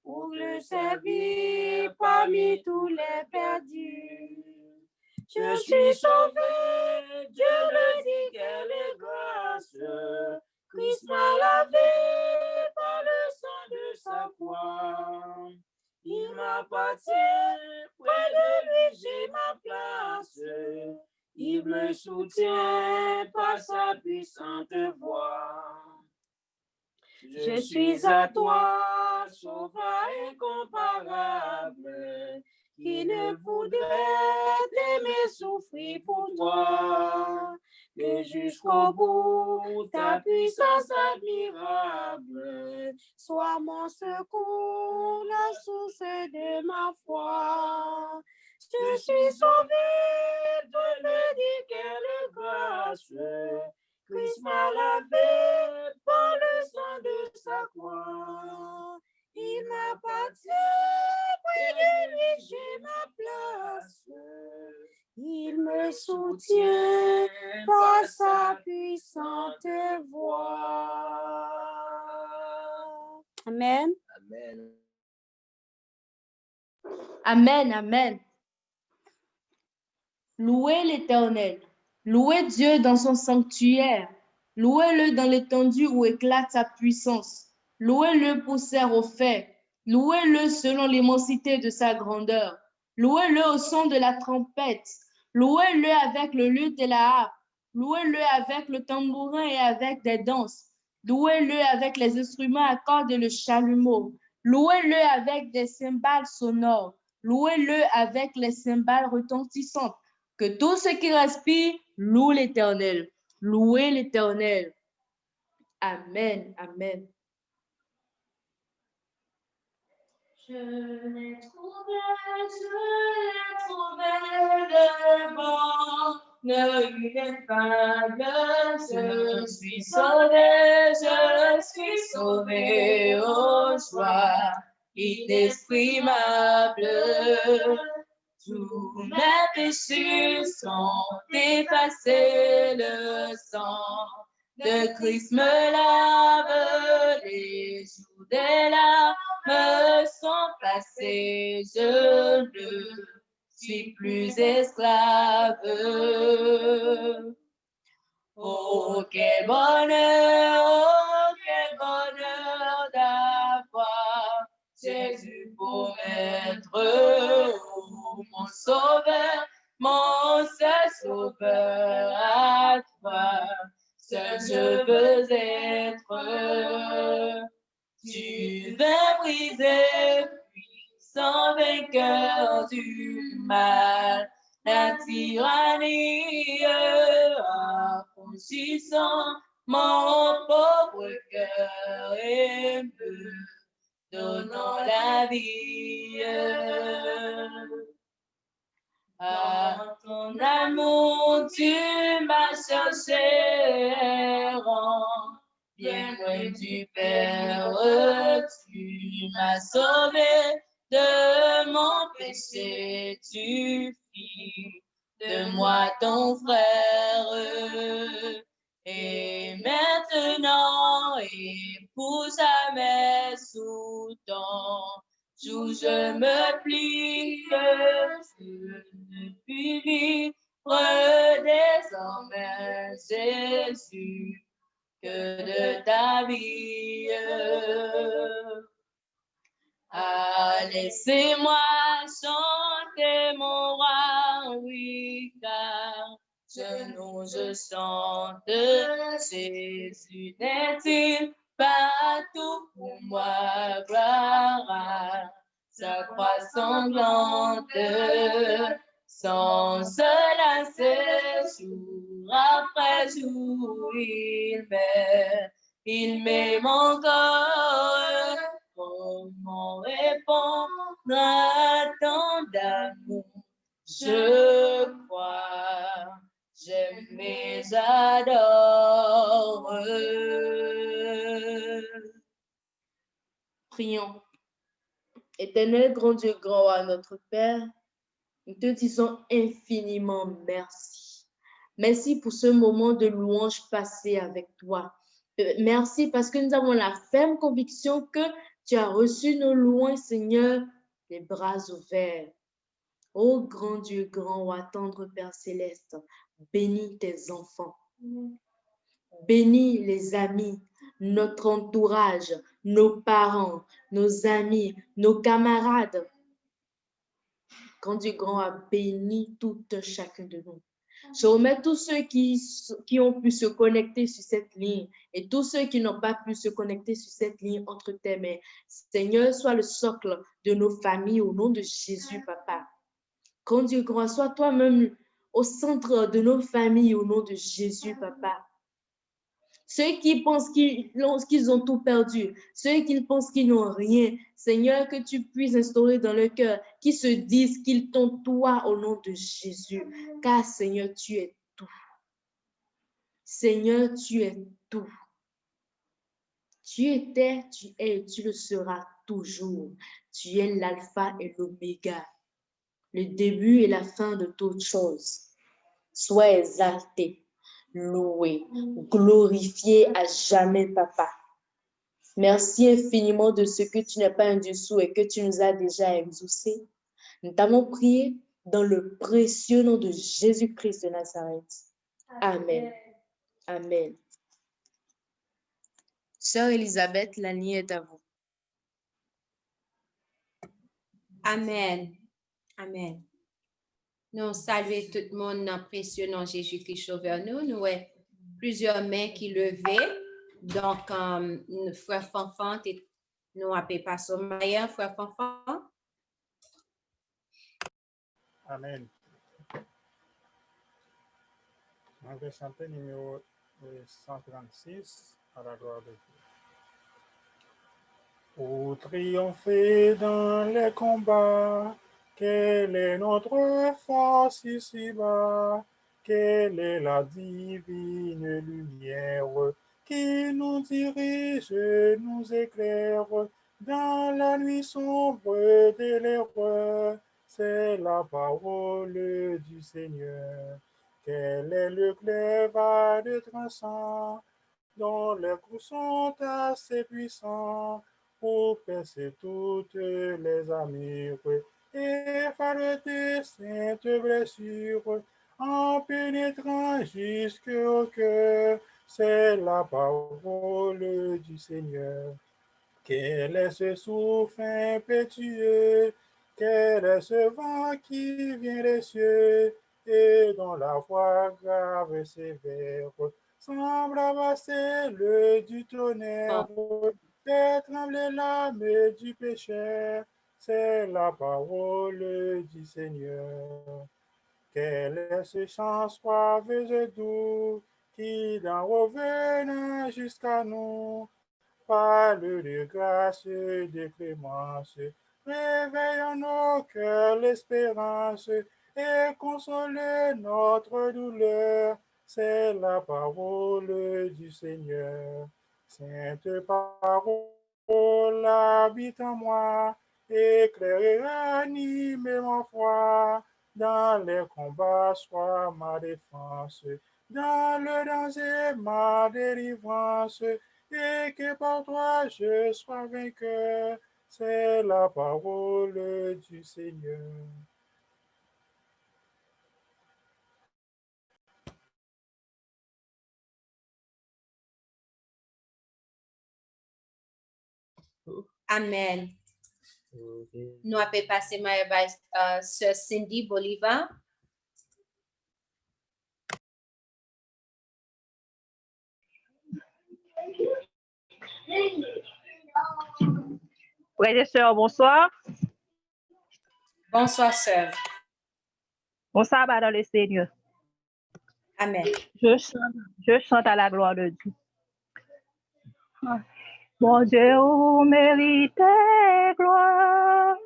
pour le servir parmi tous les perdus. Je suis sauvé, Dieu le dit, quelle grâce. Christ m'a lavé par le sang de sa croix. m'appartient, près de lui j'ai ma place. Il me soutient par sa puissante voix. Je suis à toi, sauveur incomparable, qui ne voudrait t'aimer souffrir pour toi, que jusqu'au bout ta puissance admirable soit mon secours, la source de ma foi. Je suis sauvé, toi me dis quelle grâce. Christ m'a lavé par le sang de sa croix. Il m'appartient, près de lui j'ai ma place. Il me soutient par sa puissante voix. Amen. Amen. Amen, amen. Louez l'Éternel. Louez Dieu dans son sanctuaire. Louez-le dans l'étendue où éclate sa puissance. Louez-le pour faire. Louez-le selon l'immensité de sa grandeur. Louez-le au son de la trompette. Louez-le avec le luth et la harpe. Louez-le avec le tambourin et avec des danses. Louez-le avec les instruments à cordes et le chalumeau. Louez-le avec des cymbales sonores. Louez-le avec les cymbales retentissantes. Que tout ce qui respire loue l'Éternel. Louez l'Éternel. Amen. Amen. Je l'ai trouvé devant une épingle. Je suis sauvé, oh joie inexprimable. Tous mes péchés sont effacés, le sang de Christ me lave, les jours des larmes sont passés, je ne suis plus esclave. Oh, quel bonheur d'avoir Jésus pour maître, oh, mon sauveur, mon seul sauveur, à toi seul je veux être. Tu veux briser, puissant vainqueur du mal, la tyrannie, affranchissant mon pauvre cœur et me donnant la vie. Par ton amour, tu m'as cherché, errant, bien loin du Père, tu m'as sauvé de mon péché, tu fis de moi ton frère. Et maintenant et pour jamais sous ton jour je me plie, que je ne puis vivre désormais, Jésus, que de ta vie. Ah, laissez-moi chanter mon roi, oui, car je chante, Jésus n'est-il pas tout pour moi, gloire à sa croix sanglante, sans se lasser, jour après jour, il m'aime encore. Comment répondre à tant d'amour? Je crois, j'aime et j'adore. Prions. Éternel, grand Dieu, grand roi, notre Père, nous te disons infiniment merci. Merci pour ce moment de louange passé avec toi. Merci parce que nous avons la ferme conviction que tu as reçu nos louanges, Seigneur, les bras ouverts. Ô grand Dieu, grand roi, tendre Père céleste, bénis tes enfants. Bénis les amis, notre entourage, nos parents, nos amis, nos camarades. Quand Dieu grand a béni tout un chacun de nous. Je remets tous ceux qui ont pu se connecter sur cette ligne et tous ceux qui n'ont pas pu se connecter sur cette ligne entre tes mains. Seigneur, sois le socle de nos familles au nom de Jésus, Papa. Quand Dieu grand, sois toi-même au centre de nos familles au nom de Jésus, Papa. Ceux qui pensent qu'ils ont tout perdu, ceux qui pensent qu'ils n'ont rien, Seigneur, que tu puisses instaurer dans leur cœur, qui se disent qu'ils t'ont toi au nom de Jésus. Car Seigneur, tu es tout. Seigneur, tu es tout. Tu étais, tu es et tu le seras toujours. Tu es l'alpha et l'oméga, le début et la fin de toutes choses. Sois exalté, loué, glorifié à jamais, Papa. Merci infiniment de ce que tu n'es pas un dessous et que tu nous as déjà exaucé. Nous t'avons prié dans le précieux nom de Jésus-Christ de Nazareth. Amen. Amen. Sœur Elisabeth, la ligne est à vous. Amen. Amen. Nous saluons tout le monde dans le précieux nom Jésus-Christ sauveur nous. Nous avons plusieurs mains qui levaient. Donc, frère Fanfan, nous appelons pas Sommaya, frère Fanfan. Amen. On va chanter numéro 136 à la gloire de Dieu. Pour triompher dans les combats, quelle est notre force ici-bas? Quelle est la divine lumière qui nous dirige, nous éclaire dans la nuit sombre de l'erreur? C'est la parole du Seigneur. Quel est le clèvage tranchant dont les coups sont assez puissants pour percer toutes les armures et faire de saintes blessures en pénétrant jusqu'au cœur. C'est la parole du Seigneur. Quel est ce souffle impétueux? Quel est ce vent qui vient des cieux et dont la voix grave et sévère semble à celle du tonnerre, fait trembler l'âme du pécheur? C'est la parole du Seigneur. Quel est ce chant suave et doux qui, d'en revenant jusqu'à nous, parle de grâce, de clémence, réveille en nos cœurs l'espérance et console notre douleur? C'est la parole du Seigneur. Sainte parole, habite en moi, éclaire et ranime ma foi. Dans les combats, sois ma défense, dans le danger, ma délivrance, et que par toi je sois vainqueur. C'est la parole du Seigneur. Amen. Nous avons passé ma sœur Cindy Bolivar. Frères et sœurs, bonsoir. Bonsoir, sœur. Bonsoir dans le Seigneur. Amen. Je chante à la gloire de Dieu. Mon Dieu, vous méritez gloire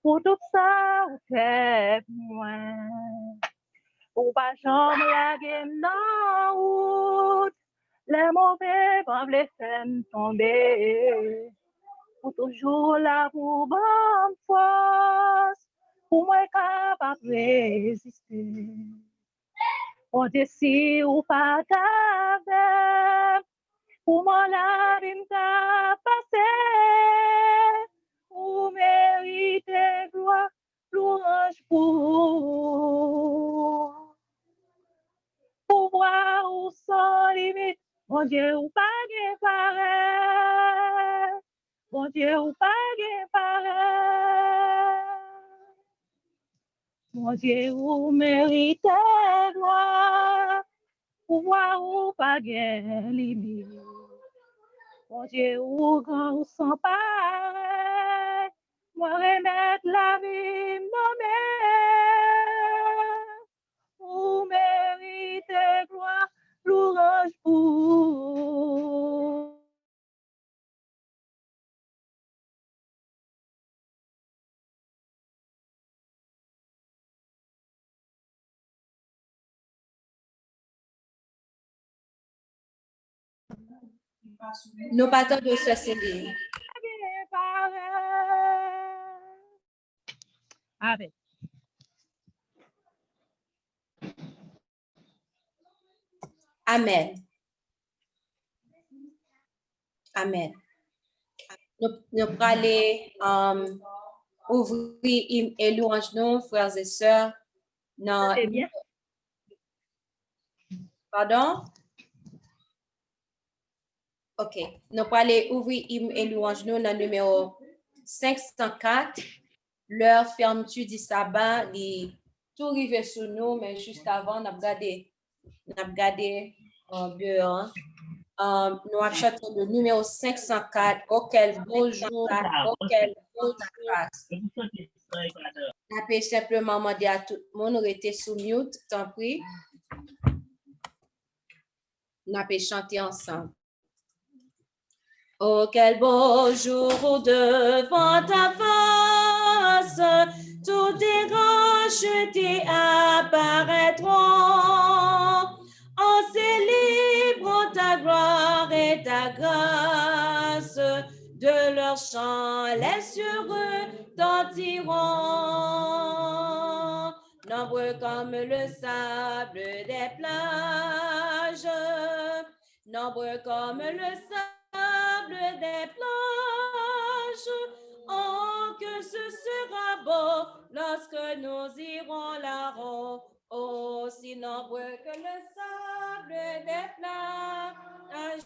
pour tout ça que fait moi. Pour pas jamais la game dans route, les mauvais peuvent les faire tomber. Pour toujours là pour bonne force, pour moi capable de résister. On décide ou pas t'avoir, pour moi la vie t'a passé, pour mériter gloire, louange pour pouvoir ou sans limite, mon Dieu ou pas pareil. Mon Dieu, ou pas pareil. Mon Dieu, vous méritez gloire, pouvoir ou pas gain limite. Mon Dieu, ou grand ou sans pareil, moi remettre la vie nommée. Vous méritez gloire, louange pour. Nous partons de ce Céline. Avec. Amen. Amen. Nous allons aller ouvrir et louange nous, frères et sœurs. Non. C'est bien. Pardon? OK. Nous allons aller ouvrir et louange nous dans le numéro 504. L'heure fermeture du sabbat, tout arrivé sur nous, mais juste avant, nous avons regardé dehors. Nous avons chanté le numéro 504. Oh, quel beau jour, oh, quel beau jour. On peut simplement demander à tout le monde de rester sous mute, tant pis. On peut chanter ensemble. Oh, quel beau jour devant ta face, tous tes roches t'y apparaîtront. En célébrant ta gloire et ta grâce, de leur chant les cieux retentiront. Nombreux comme le sable des plages, nombreux comme le sable des plages. Oh, que ce sera beau lorsque nous irons là-haut. Oh, si nombreux que le sable des plages.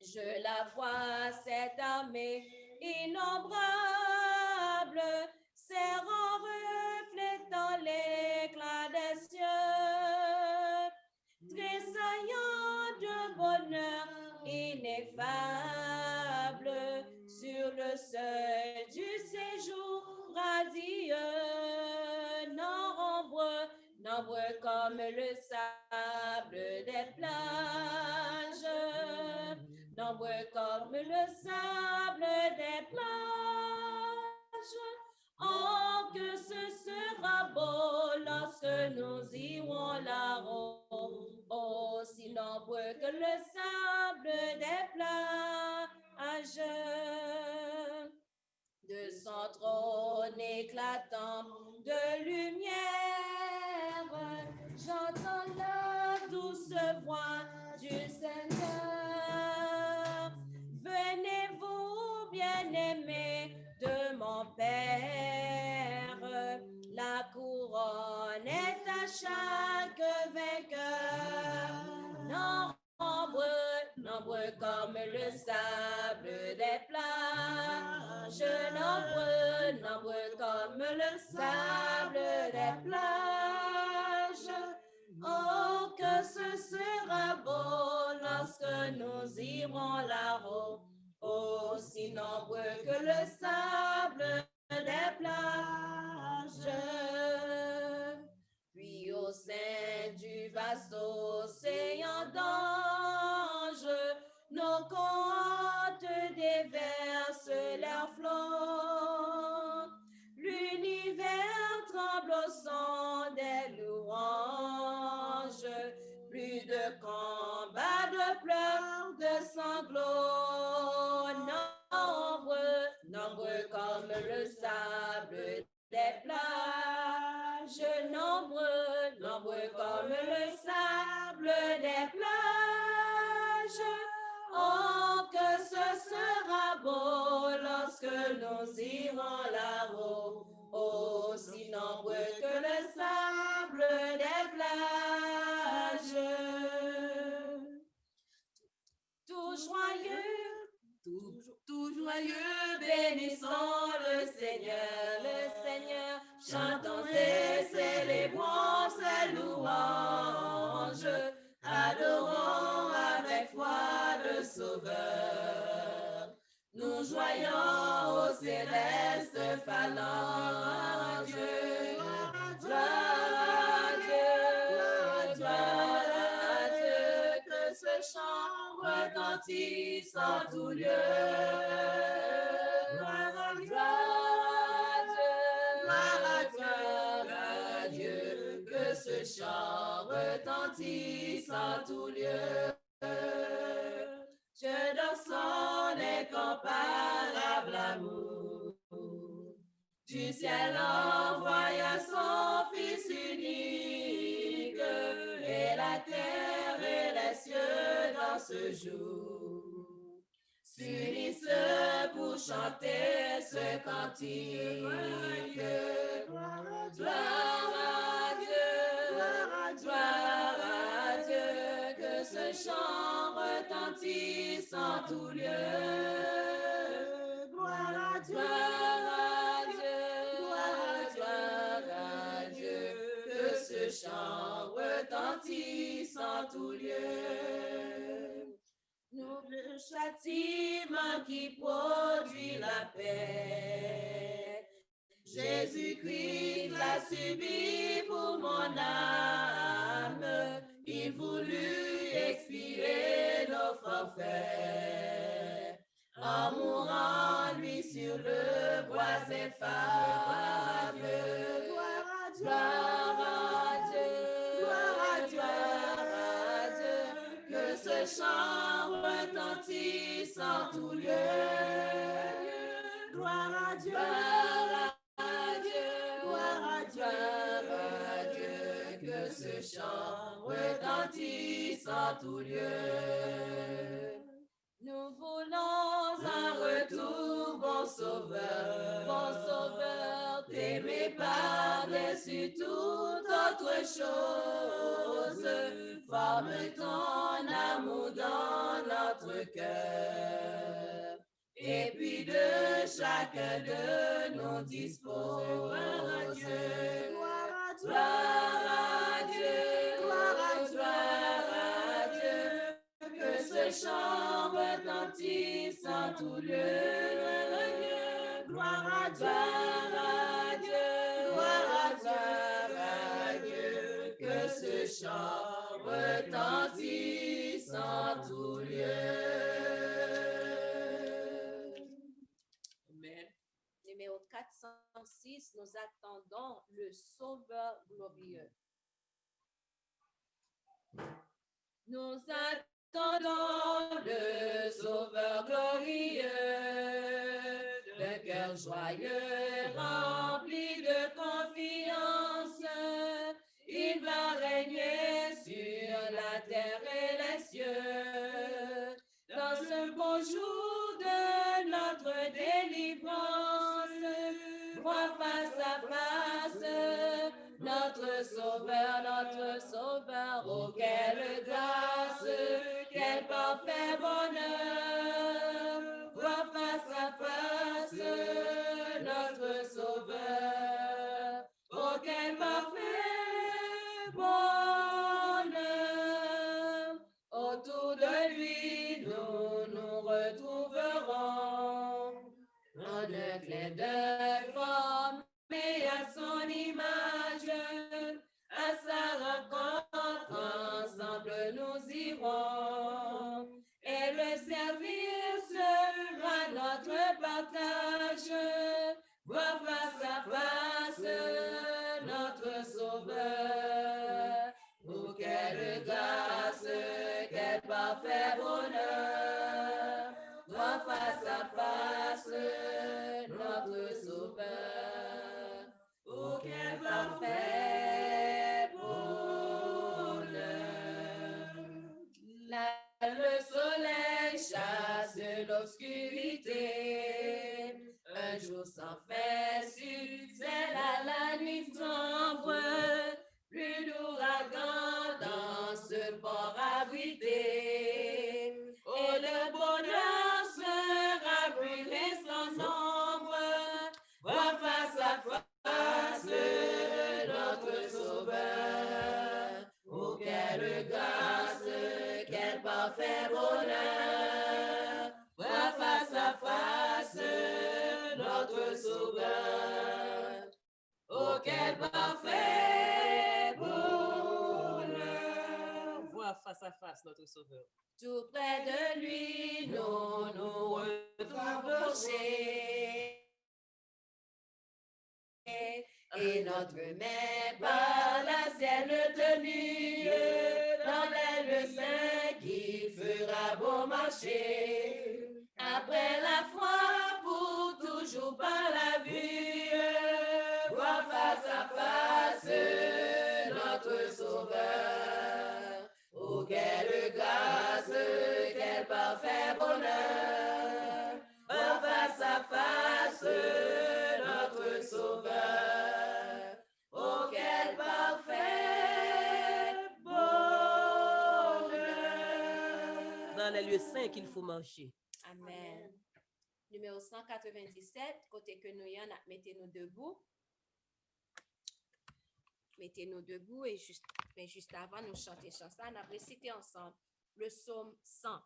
Je la vois, cette armée innombrable, serrant reflétant l'éclat des cieux, tressaillant de bonheur ineffable sur le seuil du séjour radieux, nombreux comme le sable des plages, nombreux comme le sable des plages. Oh, que ce sera beau lorsque nous irons là-haut. Oh, si nombreux que le sable des plages. De son trône éclatant de lumière, j'entends la douce voix du Seigneur. Venez-vous, bien-aimés de mon Père, la couronne est à chaque vainqueur. Nombreux comme le sable des plages, nombreux comme le sable des plages. Oh, que ce sera beau lorsque nous irons là-haut, aussi nombreux que le sable des plages. Puis au sein du vaste océan d'anges, nos cohortes déversent leurs flots. L'univers tremble au son des louanges, plus de combats, de pleurs, de sanglots, nombreux comme le sable des plages, nombreux comme le sable des plages. Oh, que ce sera beau lorsque nous irons là-haut, aussi nombreux que le sable des plages. Tout joyeux, bénissons le Seigneur, chantons et célébrons ses louanges, adorons avec foi le Sauveur. Nous joignons au céleste phalange. Gloire à Dieu, que ce chant retentisse en tout lieu. Gloire à Dieu, que ce chant retentisse en tout lieu. Dieu dans son incomparable amour, du ciel envoya son Fils unique, et la terre et les cieux dans ce jour s'unissent pour chanter ce cantique. Gloire à Dieu, que ce chant retentisse en tout lieu. Gloire à Dieu, que ce chant retentisse en tout lieu. Nous le châtiment qui produit la paix, Jésus-Christ l'a subi pour mon âme. Il voulut expier nos forfaits en mourant lui sur le bois infâme. Gloire à Dieu, que ce chant retentisse en tout lieu. Gloire à Dieu, que ce chant retentisse en tout lieu. Nous voulons un retour, bon Sauveur, t'aimer par-dessus toute autre chose. Forme ton amour dans notre cœur, et puis de chacun de nous dispose. Gloire à Dieu, que ce chant retentisse en tout lieu. Gloire à Dieu, que ce chant retentisse en tout lieu. Amen. Numéro 406, nous attendons le Sauveur glorieux. Nous attendons le Sauveur glorieux, d'un cœur joyeux, rempli de confiance. Il va régner sur la terre et les cieux, dans ce beau jour de notre délivrance. Voir face à face notre Sauveur, oh quelle grâce, quel parfait bonheur. Voir face à face notre Sauveur, oh quel parfait bonheur. Autour de lui nous nous retrouverons en un clin d'œil formé à son image. À sa rencontre, ensemble nous irons, et le servir sera notre partage. Voir face à face notre Sauveur, oh quelle grâce, quel parfait bonheur. Voir face à face notre Sauveur, oh quel parfait bonheur. Là, le soleil chasse l'obscurité, un jour sans fait succède à la nuit sombre. Plus d'ouragan dans ce port abrité, oh le bonheur sera brûlé sans nombre. Voir face à face notre Sauveur. Oh, quel parfait bonheur. Voir face à face notre Sauveur. Tout près de lui, nous nous rapprocher. Et notre main par la sienne tenue, dans l'aile saint qui fera bon marcher. Après la foi, pour toujours par la vue, voir face à face notre Sauveur. Oh, quelle grâce, quel parfait bonheur, voir face à face notre Sauveur. Oh, quel parfait bonheur. Dans les lieux saints qu'il faut marcher. Amen. Numéro 197, côté que nous y en a, mettez-nous debout. Mettez-nous debout et juste avant, nous chanter chanson, on a récité ensemble le psaume 100.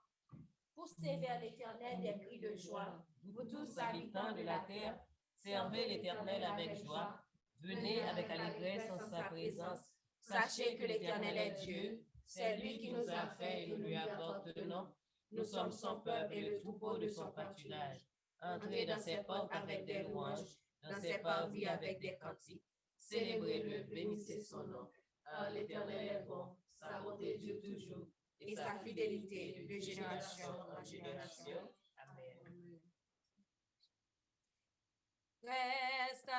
Poussez vers l'Éternel des cris de joie. Vous tous habitants de la terre, servez l'Éternel avec joie. Venez avec allégresse en sa présence. Sachez que l'Éternel est Dieu. C'est lui qui nous a fait et nous lui appartenons. Nous sommes son peuple et le troupeau de son pâturage. Entrez dans ses portes avec des louanges, dans ses parvis avec des cantiques. Célébrez-le, bénissez son nom. Ah, l'Éternel est bon, sa bonté dure toujours, Et sa fidélité de génération en génération. Amen. Reste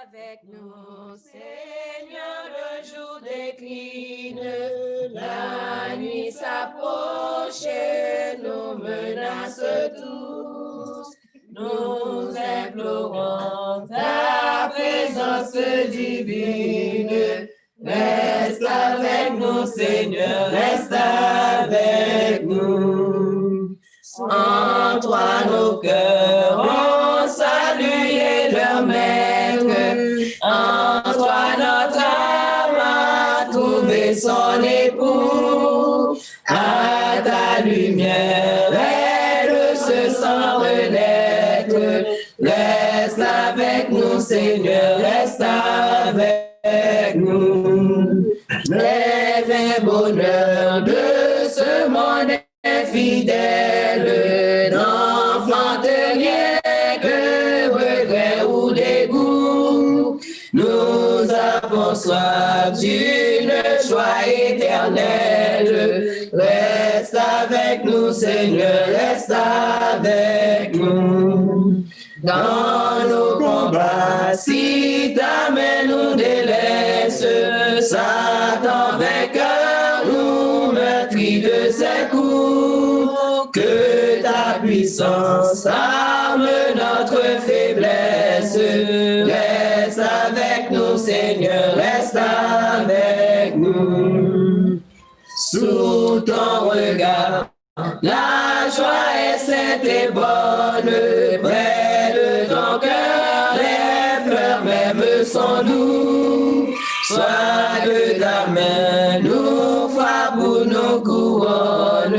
avec nous, Seigneur, le jour décline, la nuit s'approche et nous menace tous. Nous implorons ta présence divine. Reste avec nous, Seigneur, reste avec nous. En toi, nos cœurs ont salué leur maître. En toi, notre âme a trouvé son époux. À ta lumière, elle se sent renaître. Reste avec nous, Seigneur, reste avec nous. Les vains bonheurs de ce monde infidèle n'enfante rien que regret ou dégoût. Nous avons soif d'une joie éternelle. Reste avec nous, Seigneur, reste avec nous. Dans nos combats, si ta main nous délaisse, Satan vainqueur nous meurtrit de ses coups. Que ta puissance arme notre faiblesse. Reste avec nous, Seigneur, reste avec nous. Sous ton regard, la joie est sainte et bonne. Près de ton cœur, les pleurs même sont doux. Sois de ta main, nous frappe ou nous couronne.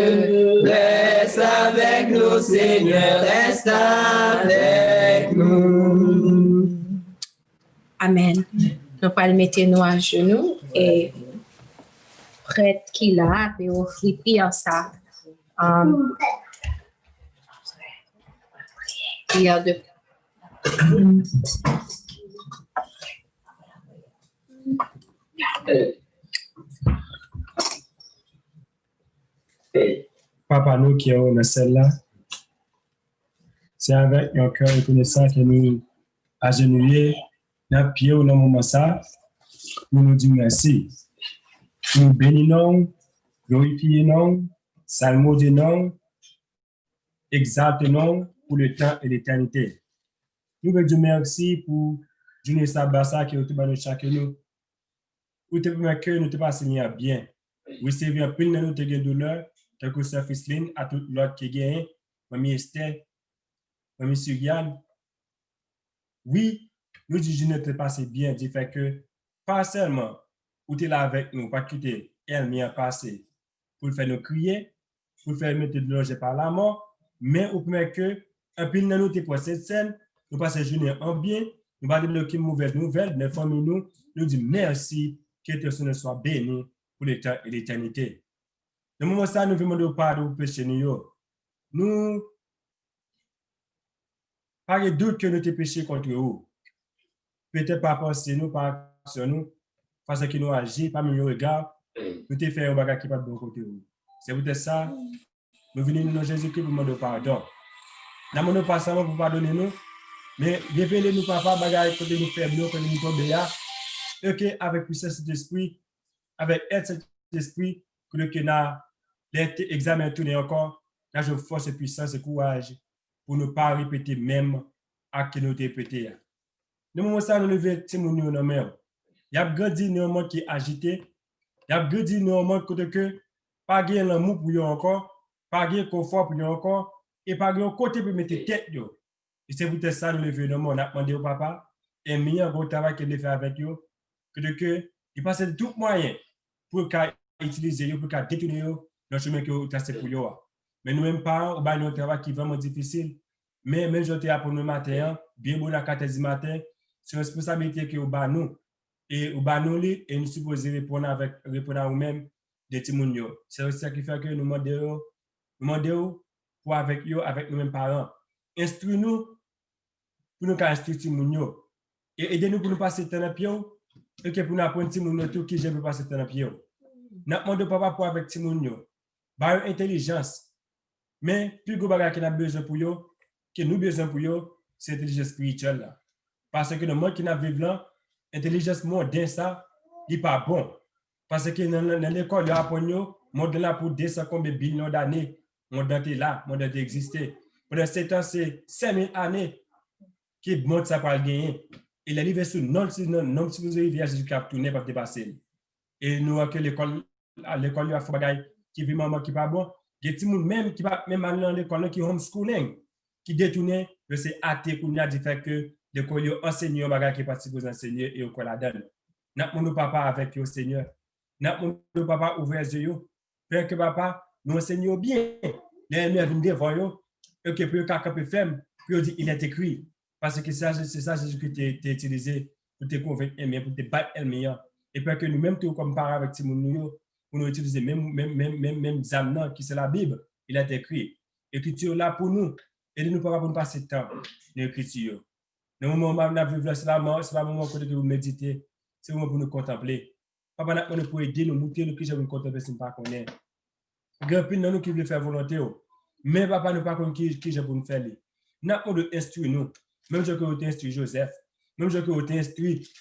Reste avec nous, Seigneur, reste avec nous. Amen. Nous allons mettre nous à genoux et prêtre qu'il a, et offrir prière ça. Prière de Papa, nous qui sommes dans celle-là, c'est avec un cœur reconnaissant que nous agenouillés dans pied au moment ça, nous nous disons merci. Nous bénissons, glorifions, salmodions, exaltons pour le temps et l'éternité. Nous voulons dire merci pour Journée Sabbat qui est autour de chacun de nous. Pour te permettre que nous te passions bien. Vous savez un peu de nous te douleur, tel que Sœur Fisline, à tout l'autre qui gagne, Mamie Esther, Mamie Suriane. Oui, nous disons que nous te passons bien, du fait que pas seulement où tu es là avec nous, pas quitter, elle m'y a passé pour faire nous crier, pour faire mettre de l'ange par la mort, mais au premier que un peu de nous te pour cette scène, nous passons journée en bien, nous pas de mauvaise nouvelle, nos familles nous disons merci, que ton nom soit béni pour l'état et l'éternité. Dans le moment ça, nous demandons pardon pour péché nous pas de doute que nous avons péché contre eux. Peut-être pas penser nous, pas sur nous, parce que nous agissons, pas même regard, nous avons fait un bagage qui n'est pas de bon côté. C'est peut-être ça, nous venons dans Jésus-Christ pour demander pardon. Nous ne demandons pas seulement pour pardonner nous, mais révélez-nous, papa, bagage côté nous faibles, côté nous tomber là, et qu'avec puissance d'esprit, avec aide cet esprit, que nous avons l'examen tourné encore, nous avons force, puissance et courage pour ne pas répéter même à qui nous avons répété. Dans le moment où nous levons Timoun dans la mer, il y a grandi dans un monde qui est agité, il y a grandi dans un monde que pas de l'amour pour eux encore, pas de confort pour eux encore, et pas de côté pour mettre tête. Et c'est pour ça que nous levons dans le monde, on a demandé au papa, et meilleur gros travail qu'il a fait avec eux, que il passe de tout moyen pour utiliser pour détourner dans le chemin que vous tracez pour eux. Mais nous-mêmes parents, on a un travail qui est vraiment difficile, mais même je te pour nous matin, bien bon à 4h du matin, c'est une responsabilité que vous avez nous. Et vous avez nous et nous supposons répondre à nous-mêmes des témoignages. C'est ça qui fait que nous demandons pour avec eux, avec nous-mêmes parents. Instruis-nous pour nous instruire les témoignages. Et aidez-nous pour nous passer le temps dans pied. Et pour nous apprendre les témoignages tout qui j'aime passer le temps dans pied. Nous demandons papa pour avec les témoignages. Par intelligence. Mais plus gros bagage qu'on a besoin pour eux, que nous besoin pour eux, c'est l'intelligence spirituelle. Parce que le monde qui n'a vécu là, l'intelligence mondaine, ça, il n'est pas bon. Parce que dans l'école, il y a un monde là pour 200 combien de millions d'années, monde est là, monde est existé. Pendant 7 ans, c'est 5000 années qui montent ça par le gagner. Il est arrivé sur non si vous arrivez à Jésus-Christ, tout n'est pas dépassé. Et nous, que l'école, il y a des choses qui vivent maman qui n'est pas bon. Il y a des gens même qui va même aller dans l'école qui homeschooling, qui détournent, c'est athée qu'on a dit fait que l'école enseigne un bagage qui participe aux enseignants et au quoi la donne. Nous papa avec le Seigneur. Nous papa ouvrir les yeux. Faire que papa nous enseigne bien. Les mères viennent devant eux et que pour quelqu'un peut faire, puis dit il est écrit parce que c'est ça Jésus qui t'a utilisé pour te convaincre et pour te battre le meilleur. Et puis que nous-mêmes tout comme parents avec Timon pour nous utiliser même âmes qui c'est la Bible, il est écrit. L'écriture là pour nous, aidez-nous pour nous passer le temps de l'écriture. Le moment où on a vu c'est pas le moment où vous méditer, c'est le moment pour nous contempler. Papa nous pour aider nous monter le que je veux contempler si pas connaît. Grand pile nous qui veut faire volonté mais papa nous pas comme qui je pour nous faire. N'a on de instruire nous. Même je que vous t'instruis Joseph, même je que vous t'instruis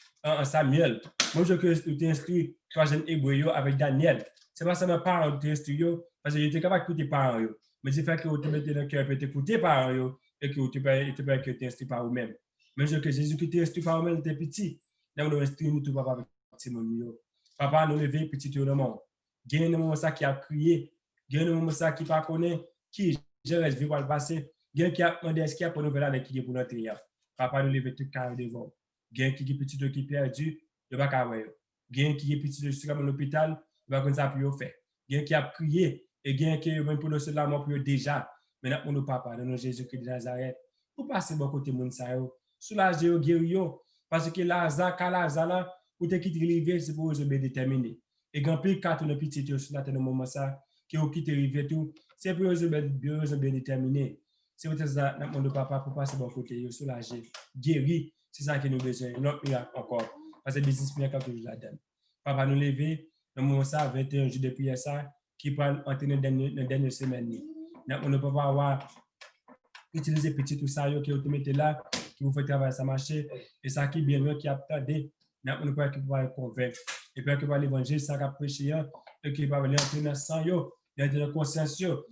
Samuel, même je que vous t'instruis trois jeunes hébreux avec Daniel. C'est pas seulement parents qui t'instruisent parce que j'étais capable d'écouter parents mais c'est fait que vous te mettez dans le cœur peut écouter parents et que vous te t'instruis par vous-même. Même je que Jésus qui t'instruit par vous-même t'es petit. Là on instruit nous tout papa avec Simon. Papa nous lever petit au moment. Gagne un moment ça qui a crié, gagne un moment ça qui pas connaît qui je reste vivre le passé. Gagne qui a demandé est-ce qu'il y a pour nouvelle année qui est pour notre hier. Papa nous lever tout carré devant. Gagne qui est petit qui perdu, de pas carré. Gagne qui est petit de sur l'hôpital, va comme ça pour faire. Gagne qui a crié et gagne qui même pour nous la mort pour déjà. Maintenant pour nos papa, dans Jésus-Christ de Nazareth, pour passer bon côté monde ça yo, soulager guérir parce que Lazare là ou te quitter rivière c'est pour se déterminer. Et grand plus quatre nos petits sur la tête au moment ça qui au quitter rivière tout, c'est pour se bien déterminer. C'est peut-être ça notre papa pour passer bon côté soulager, guérir, c'est ça que nous besoin, notre miracle encore parce que business miracle toujours la donne. Papa nous lever dans moment ça 21 jours de prière ça qui prend entrer dans dernière semaine. Notre papa avoir utiliser petit tout ça qui vous mettez là qui vous fait travailler ça marcher et ça qui bien qui attendait on peut qui va convaincre et puis que va l'évangile ça qu'a prêché et qui va aller entrer dans sang yo dans conscience yo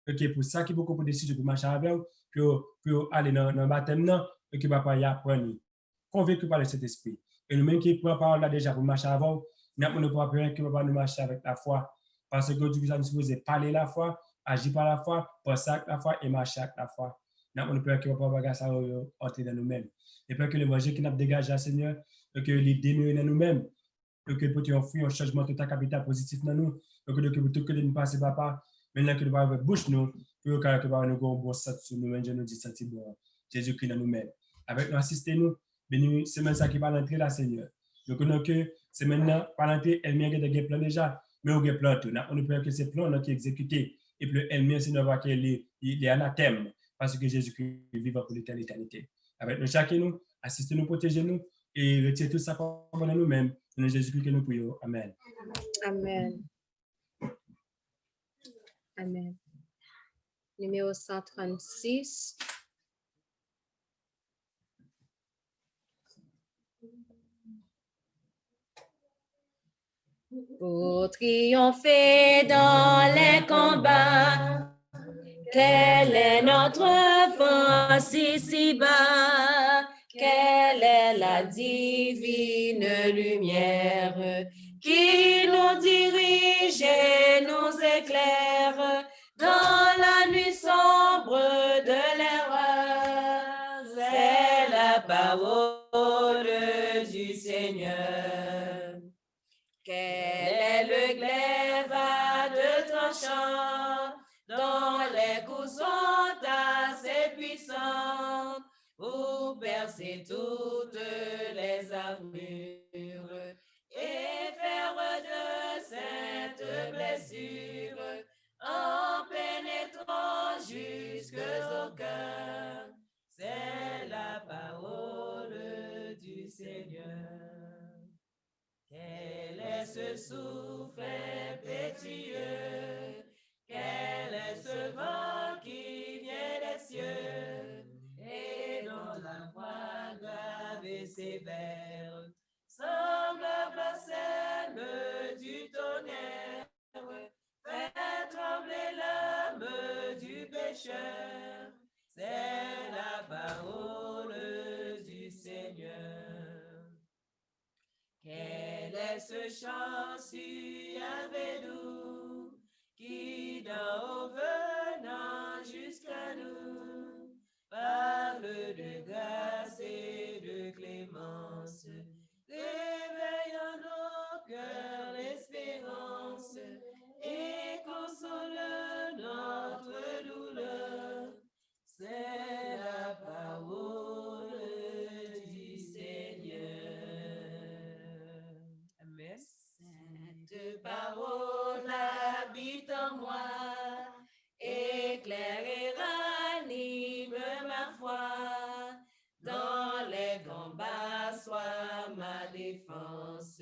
et pour ça qui beaucoup pour décider pour marcher avec pour aller dans baptême non et qui va pas y apprendre convaincu par le Saint-Esprit et nous même qui prend parole là déjà pour marcher avant on ne pourra pas que va nous marcher avec la foi parce que Dieu nous suppose parler la foi agir par la foi penser avec la foi et marcher avec la foi. On ne peut pas bagager ça entrer dans nous-mêmes. Et puis que l'évangile qui n'a dégagé à Seigneur, que les demeure dans nous-mêmes, que peut offrir un changement total capital positif dans nous, que tout que nous passer papa, maintenant que nous avons bouche nous, pour que nous avons un bon sens sur nous-mêmes, je nous dis ça bon. Jésus-Christ dans nous-mêmes. avec nous, assistez-nous. Bénis semaine ça qui va l'entrée là, Seigneur. Nous connaissons que semaine là, par l'entrée, elle m'a des plans déjà, mais on a des plans tout. On peut que ces plans qui exécutés. Et puis, elle m'a Seigneur, voit qu'il est anathème, parce que Jésus-Christ vit pour l'éternité. Avec nous, chacun nous, assistez-nous, protégez-nous, et retirez tout ça comme nous-mêmes. Dans Jésus-Christ que nous prions. Amen. Amen. Amen. Numéro 136. Pour triompher dans les combats, quelle est notre force ici-bas? Quelle est la divine lumière qui nous dirige et nous éclaire dans la nuit sombre de l'erreur? C'est la parole du Seigneur. Quel est le glaive à deux tranchants dont les coups sont assez puissants pour percer toutes les armures et faire de saintes blessures en pénétrant jusqu'au cœur? C'est la parole du Seigneur. Quel est ce souffle impétueux? Quel est ce vent qui vient des cieux et dont la voix grave et sévère semble blasphème du tonnerre, fait trembler l'âme du pécheur? C'est la parole du Seigneur. Quel est ce chant suave et doux qui d'en haut venant jusqu'à nous parle de grâce et de clémence, réveillant nos cœurs l'espérance et console notre douleur? C'est la parole du Seigneur. Amen. Cette parole habite en moi, éclaire et ranime ma foi. Dans les combats, sois ma défense.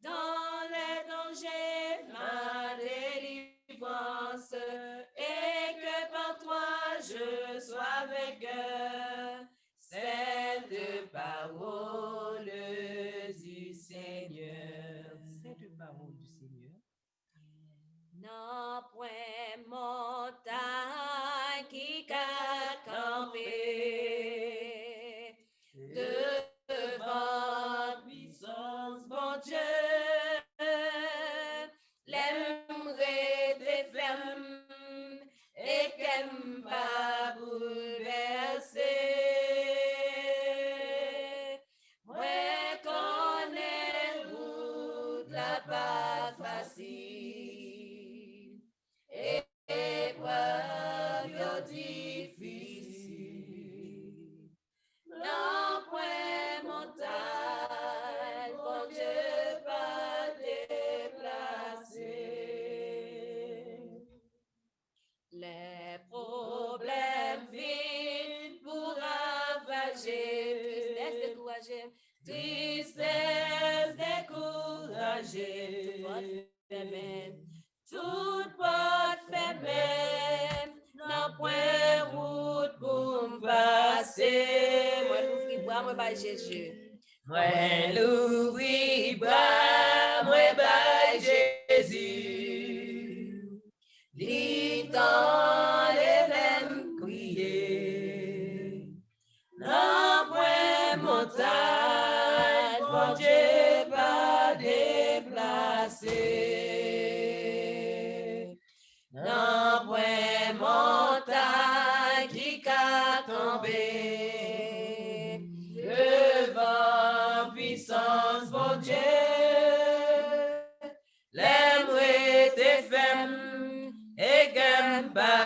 Dans les dangers, ma délivrance. Et que par toi je sois vainqueur. Cette parole du Seigneur. Cette parole du Seigneur. Non point montagne qui qu'a campé devant puissance, bon Dieu, l'aimerait des femmes et qu'aime pas bouleverser. Moi connais route la pas facile, épreuve difficile. Non point montagne, bon Dieu pas déplacer. Les problèmes viennent pour ravager, tristesse découragée, toute porte fermée, non point route pour me passer. Moi l'ouvrir bras, moi by Jésus. Moi l'ouvrir bras, moi by Jésus. L'itend les mêmes crier. Non point montagne, bon Dieu pas déplacer. Non point montagne qui qu'a tombé devant puissance, bon Dieu, l'aimerait tes femmes et qu'aime pas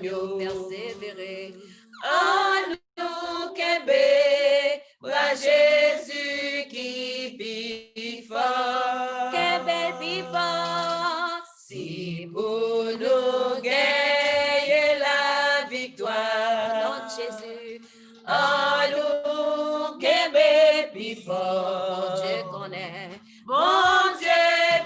mieux persévérer. En nous qu'aimer, bras Jésus qui vit fort. Qu'un bel vivant, si pour nous gagner la victoire. Nom de Jésus, en nous qu'aimer plus fort. Bon Dieu connaît, bon Dieu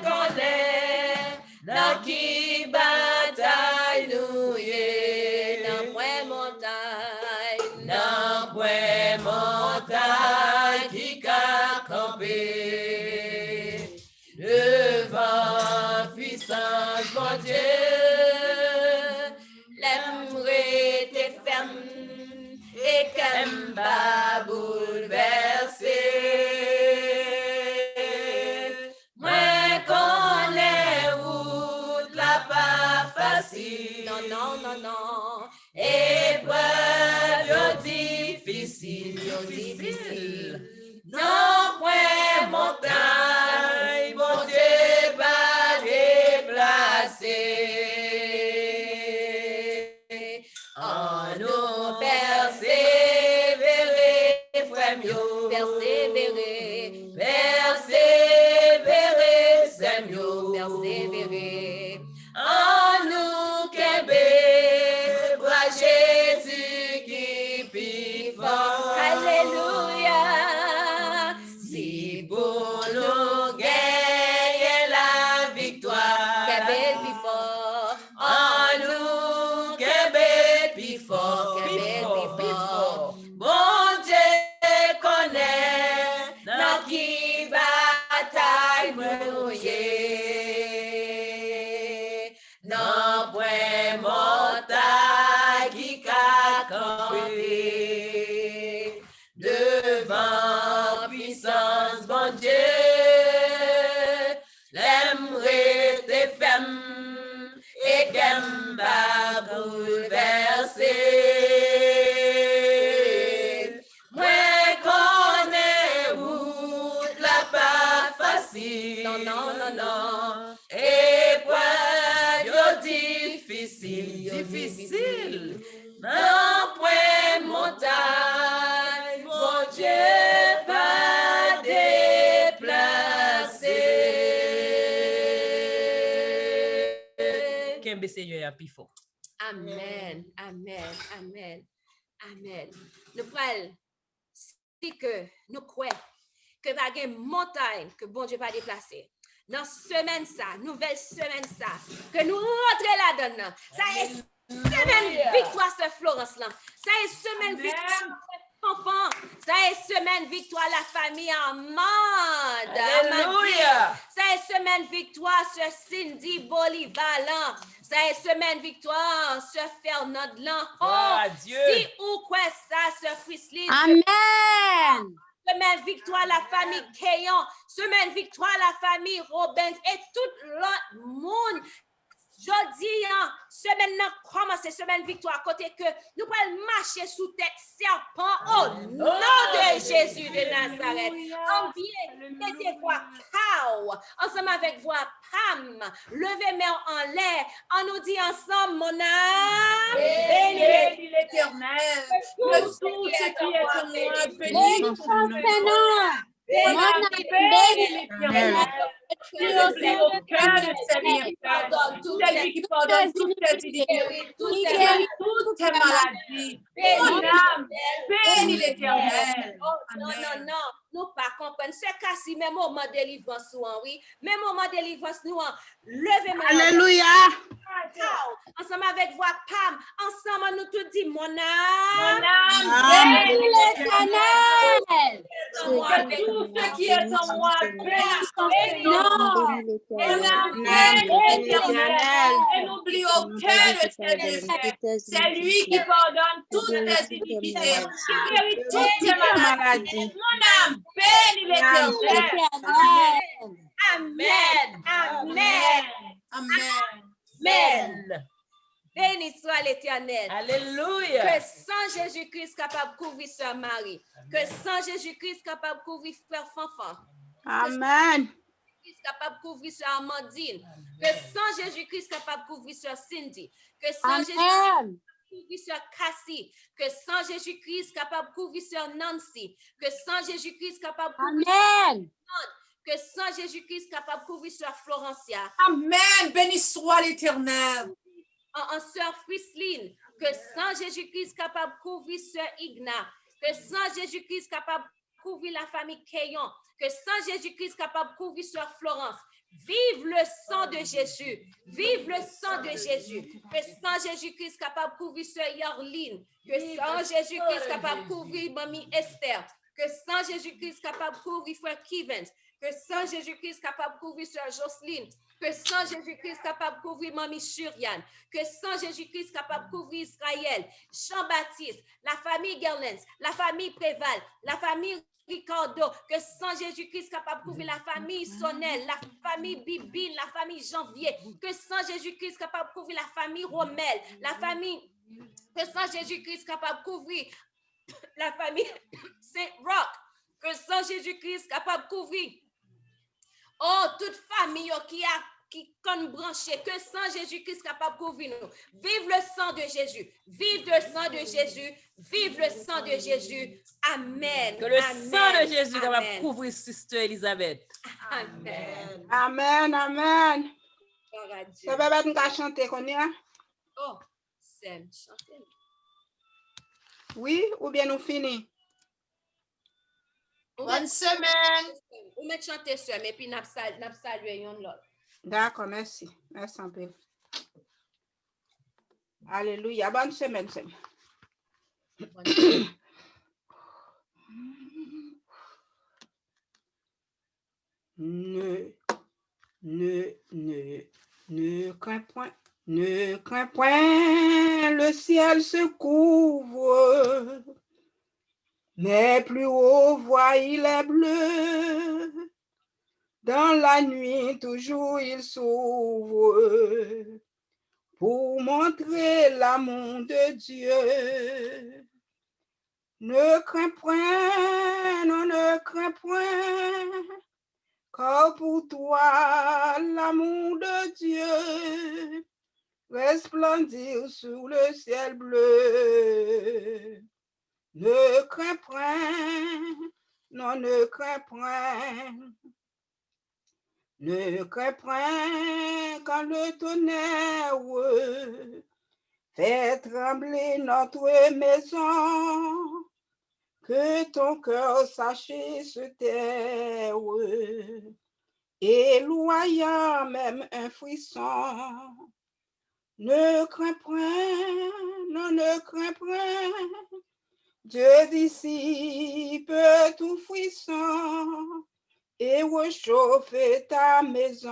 connaît, dans qui bataille nous y dans point montagne, dans point montagne qui qu'a campé devant puissance bon Dieu, l'aimerait tes ferme et qu'elle va bouleverser. Moi connais route la pas facile. Non, non, non, non. Épreuve difficile, difficile. Non, point montagne, mon Dieu va déplacer. En nous persévérer, frère mieux. Persévérer, persévérer, c'est mieux. Persévérer. En nous qu'aimer, bras Jésus qui vit fort. Alléluia. Si pour nous gagner la victoire, qu'aimer plus fort. En nous qu'aimer plus fort, qu'aimer plus fort. Bon Dieu connaît dans qui bataille nous y est. Non point montagne qui qu'a campé devant puissance bon Dieu, l'aimerait tes femmes et qu'elle va bouleverser. Moi connais route la pas facile. Non, non, non, non. Épreuve difficile, difficile. Non, point montagne, mon Dieu va déplacer. Kembe Seigneur a plus fort. Amen, amen, amen, amen. Nous prenons, si que nous croyons que va y une montagne que bon Dieu va déplacer. Dans semaine ça, nouvelle semaine ça, que nous rentrons là-dedans. Ça est semaine victoire sur Florence là. Ça est semaine victoire enfant. Ça est semaine victoire la famille Amande. Alléluia. Ça est semaine victoire sur Cindy Bolivar là. Ça est semaine victoire sur Fernand là. Oh, Dieu. si ou quoi ça sur Frisley. Amen. Semaine victoire la famille Keyon, semaine victoire la famille Robins et tout l'autre monde. Jodi, semaine nan commence, semaine victoire, côté que nous allons marcher sous tête serpent au nom de Jésus de Nazareth. En bien, mettez voix pow, ensemble avec voix pam, levez main en l'air, on nous dit ensemble, mon âme, Bénis l'Éternel, que tout ce qui est en moi, bénis son nom. Mon âme bénit l'Éternel. Il oublie aucun de ses bienfaits. C'est lui qui pardonne toutes tes iniquités, qui guérit toutes tes maladies. Mon âme bénit l'Éternel. Non, non, non, nous pas comprendre. C'est quasi même moment de délivrance, oui. Même moment de délivrance, nous, levez-moi. Alléluia. Ensemble avec voix pam, ensemble nous tout dit mon âme bénit l'Éternel. Que tout ce qui est en moi bénisse son Seigneur. Mon âme bénit l'Éternel. Et n'oublie aucun de ses bienfaits. C'est lui qui pardonne toutes tes iniquités, qui guérit toutes tes maladies. Mon âme bénit l'Éternel. Amen. Amen. Amen. Amen. Béni soit l'Éternel. Alléluia. Que sans Jésus-Christ capable de couvrir Sœur Marie. Que sans Jésus-Christ capable de couvrir Frère Fanfan. Amen. Jésus-Christ capable de couvrir sur Amandine. Que sang Jésus-Christ capable de couvrir sur Cindy. Que sang Jésus-Christ couvrir sur Cassie. Que sang Jésus-Christ capable de couvrir sur Nancy. Que sang Jésus-Christ capable de couvrir Amen. que sang Jésus-Christ capable de couvrir sur Florencia. Amen. Béni soit l'Éternel. En sœur Frisline. Que sang Jésus-Christ capable de couvrir sur Igna. Que sang Jésus-Christ capable de couvrir la famille Keyon. Que sang Jésus-Christ capable de couvrir sur Florence. Vive le sang de Jésus. Vive le sang de Jésus. Que sang Jésus-Christ capable de couvrir sur Yorline. Que sang Jésus-Christ capable de couvrir Mamie Esther. Que sang Jésus-Christ capable de couvrir Frère Kevin. Que sang Jésus-Christ capable de couvrir sur Jocelyne. Que sang Jésus-Christ capable de couvrir Mamie Shurian. Que sang Jésus-Christ capable de couvrir Israël. Jean-Baptiste. La famille Gerlens. La famille Préval. La famille Ricardo, que sans Jésus-Christ capable de couvrir la famille Sonnel, la famille Bibine, la famille Janvier, que sans Jésus-Christ capable de couvrir la famille Rommel, la famille, que sans Jésus-Christ capable de couvrir la famille Saint-Roch, que sans Jésus-Christ capable de couvrir, oh, toute famille qui est branchée, que sans Jésus-Christ capable de couvrir nous. Vive le sang de Jésus, vive le sang de Jésus, vive le sang de Jésus. Amen. Que le Amen. sang de Jésus Amen. va couvrir Sister Elisabeth. Amen. Amen, amen. Gloire à Dieu. Ça va nous chanter qu'on y a? Oh, Sam, chantez. Oui, ou bien nous finissons? Bonne semaine. Ou met chanter ça, mais puis n'a salué yon l'autre. D'accord, merci. Merci un peu. Alléluia. Bonne semaine, Sam. Ne crains point, le ciel se couvre, mais plus haut, voix il est bleu. Dans la nuit, toujours il s'ouvre pour montrer l'amour de Dieu. Ne crains point, non, ne crains point, car pour toi, l'amour de Dieu resplendit sur le ciel bleu. Ne crains point, non, ne crains point. Ne crains point quand le tonnerre fait trembler notre maison, que ton cœur sache se taire, et loyant même un frisson. Ne crains point, non, ne crains point, Dieu dissipe tout frisson et réchauffe ta maison.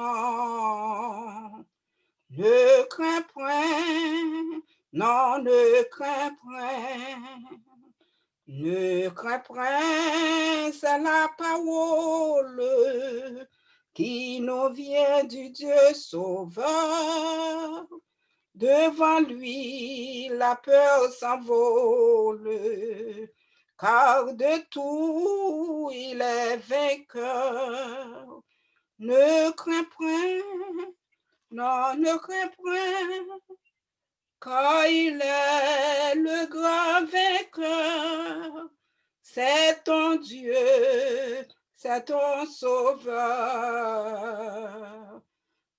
Ne crains point, non, ne crains point. Ne crains point, c'est la parole qui nous vient du Dieu sauveur. Devant lui, la peur s'envole, car de tout il est vainqueur. Ne crains point, non, ne crains point, car il est le grand vainqueur. C'est ton Dieu, c'est ton sauveur.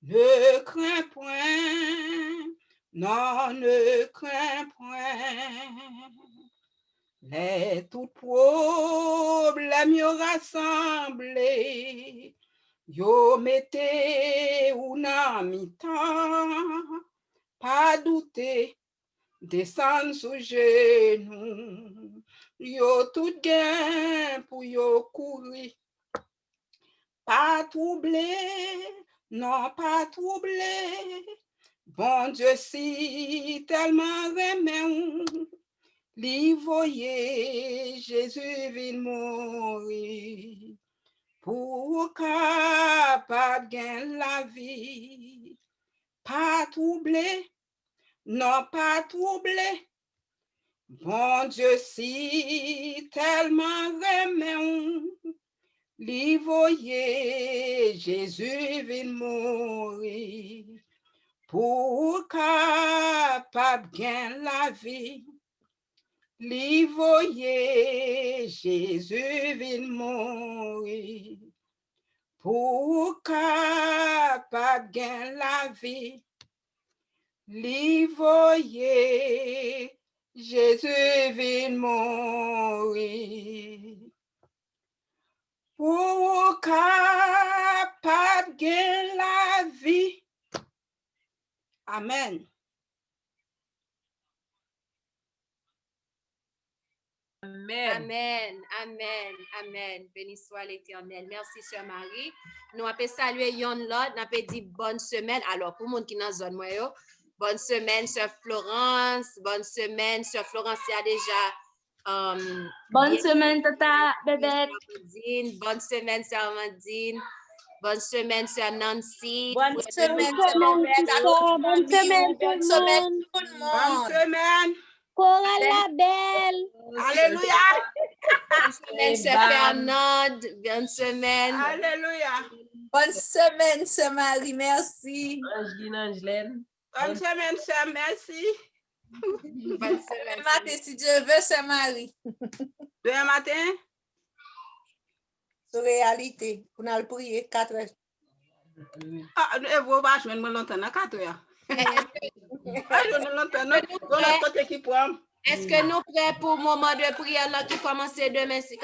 Ne crains point, non, ne crains point. Les tout problèmes yo rassemblés, yo mettez ou nan mi-temps, pas douter, descendre sous genou, yo tout gain pour yo courir, pas troubler, non, pas troubler. Bon Dieu si tellement remet li voye Jésus vin mourir pour capable gain la vie. Pas troubler, non, pas troubler. Bon Dieu si tellement remet Li voye Jésus vin mourir pour capable gain la vie. Li voye Jésus vin mourir pour capable gain la vie. Li voye Jésus vin mourir pour capable gain la vie. Amen. Amen, amen, amen. Béni soit l'Éternel. Merci, Sœur Marie. Nous avons salué yon lot, nous avons dit bonne semaine. Alors, pour les gens qui sont dans la zone, bonne semaine, Sœur Florence. Bonne semaine, Sœur Florence, il y a déjà. Bonne semaine, Tata Bébé. Bonne semaine, Sœur Amandine. Bonne semaine, Sœur Nancy. Bonne semaine, Bonne semaine, tout le monde. Bonne semaine. Cora la belle. Alléluia. Bonne semaine, Sœur Fernande. Bonne semaine. Alléluia. Bonne semaine, Sœur Marie, merci. Angelaine. Bonne semaine, Sœur, merci. Bonne semaine. Demain matin, si Dieu veut, Sœur Marie. Demain matin? Sur réalité, on a le prier 4 heures. Ah, vous va jouer longtemps, 4 heures. Est-ce que nous prêts pour le moment de prière là qui commence demain? Si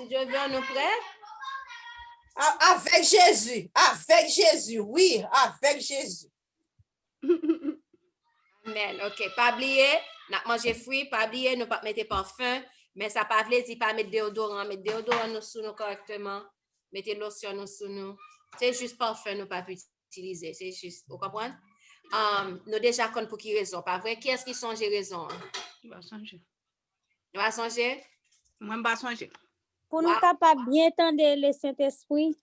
Dieu veut, nous prêts? Avec Jésus, oui, avec Jésus. Amen. OK, pas oublier, n'a manger fruit, pas oublier, nous pas mettre parfum, mais ça pas veut dire pas mettre déodorant, mettre déodorant nous sous nous correctement, mettez lotion nous sous nous. C'est juste parfum nous pas utiliser, c'est juste, vous comprenez? Nous déjà compte pour qui raison, pas vrai? Qui est-ce qui songe raison? Il va songer. Il va songer? Moi, je vais songer. Pour nous capables bien entendre le Saint-Esprit.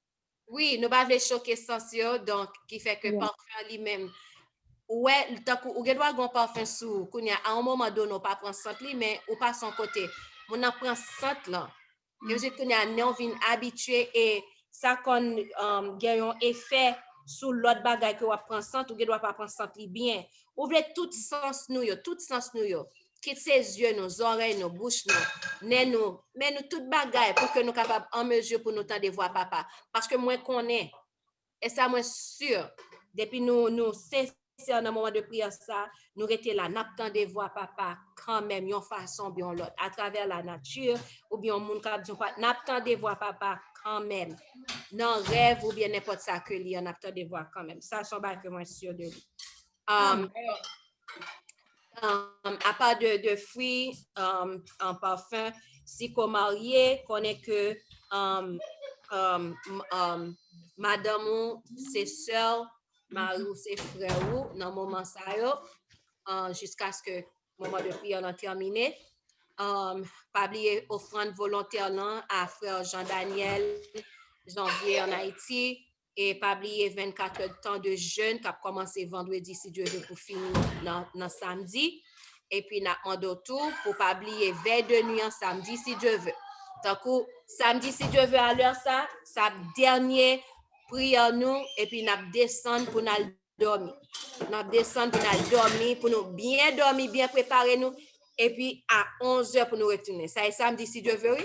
Oui, nous pas choquer sens yo, donc qui fait que parfum lui-même. Ouais, tant ou doit avoir parfum sous, à un moment donné, on pas prendre centre li, mais ou pas son côté. On en prend centre là. Je veux dire nous vient habitué et ça qu'on gagne un effet sous l'autre bagaille que on prend centre ou doit pas prendre centre li bien. Ouvrez tout sens nous yo, quitte ses yeux, nos oreilles, nos bouches, nos nez, nous, mais nous tout bagaille pour que nous capables en mesure pour nous tendre voir papa. Parce que moi connais, et ça moi sûr, depuis nous sincères dans le moment de prière ça, nous étions là, n'attendez voir papa quand même, une façon bien l'autre, à travers la nature, ou bien monde qui pas, n'attendez voir papa quand même, dans rêve ou bien n'importe ça que lui, n'attendez voir quand même. Ça, c'est que moi sûr de lui. À part de fruits, en parfum, si qu'on marié, connaît que madame ou ses soeurs, mari ou ses frères ou dans le moment ça jusqu'à ce que le moment de prière soit terminé. Pas oublier offrande volontaire là à frère Jean-Daniel, janvier en Haïti. Et pas oublier 24 heures de temps de jeûne qui a commencé vendredi, si Dieu veut, pour finir dans samedi. Et puis, n'a demandé autour pour pas oublier veille de nuit en samedi, si Dieu veut. Donc, samedi, si Dieu veut, à l'heure ça dernier prière nous, et puis n'a descendre pour nous dormir. N'a descendre pour nous dormir, pour nous bien dormir, bien préparer nous. Et puis, à 11h pour nous retourner. Ça est samedi, si Dieu veut,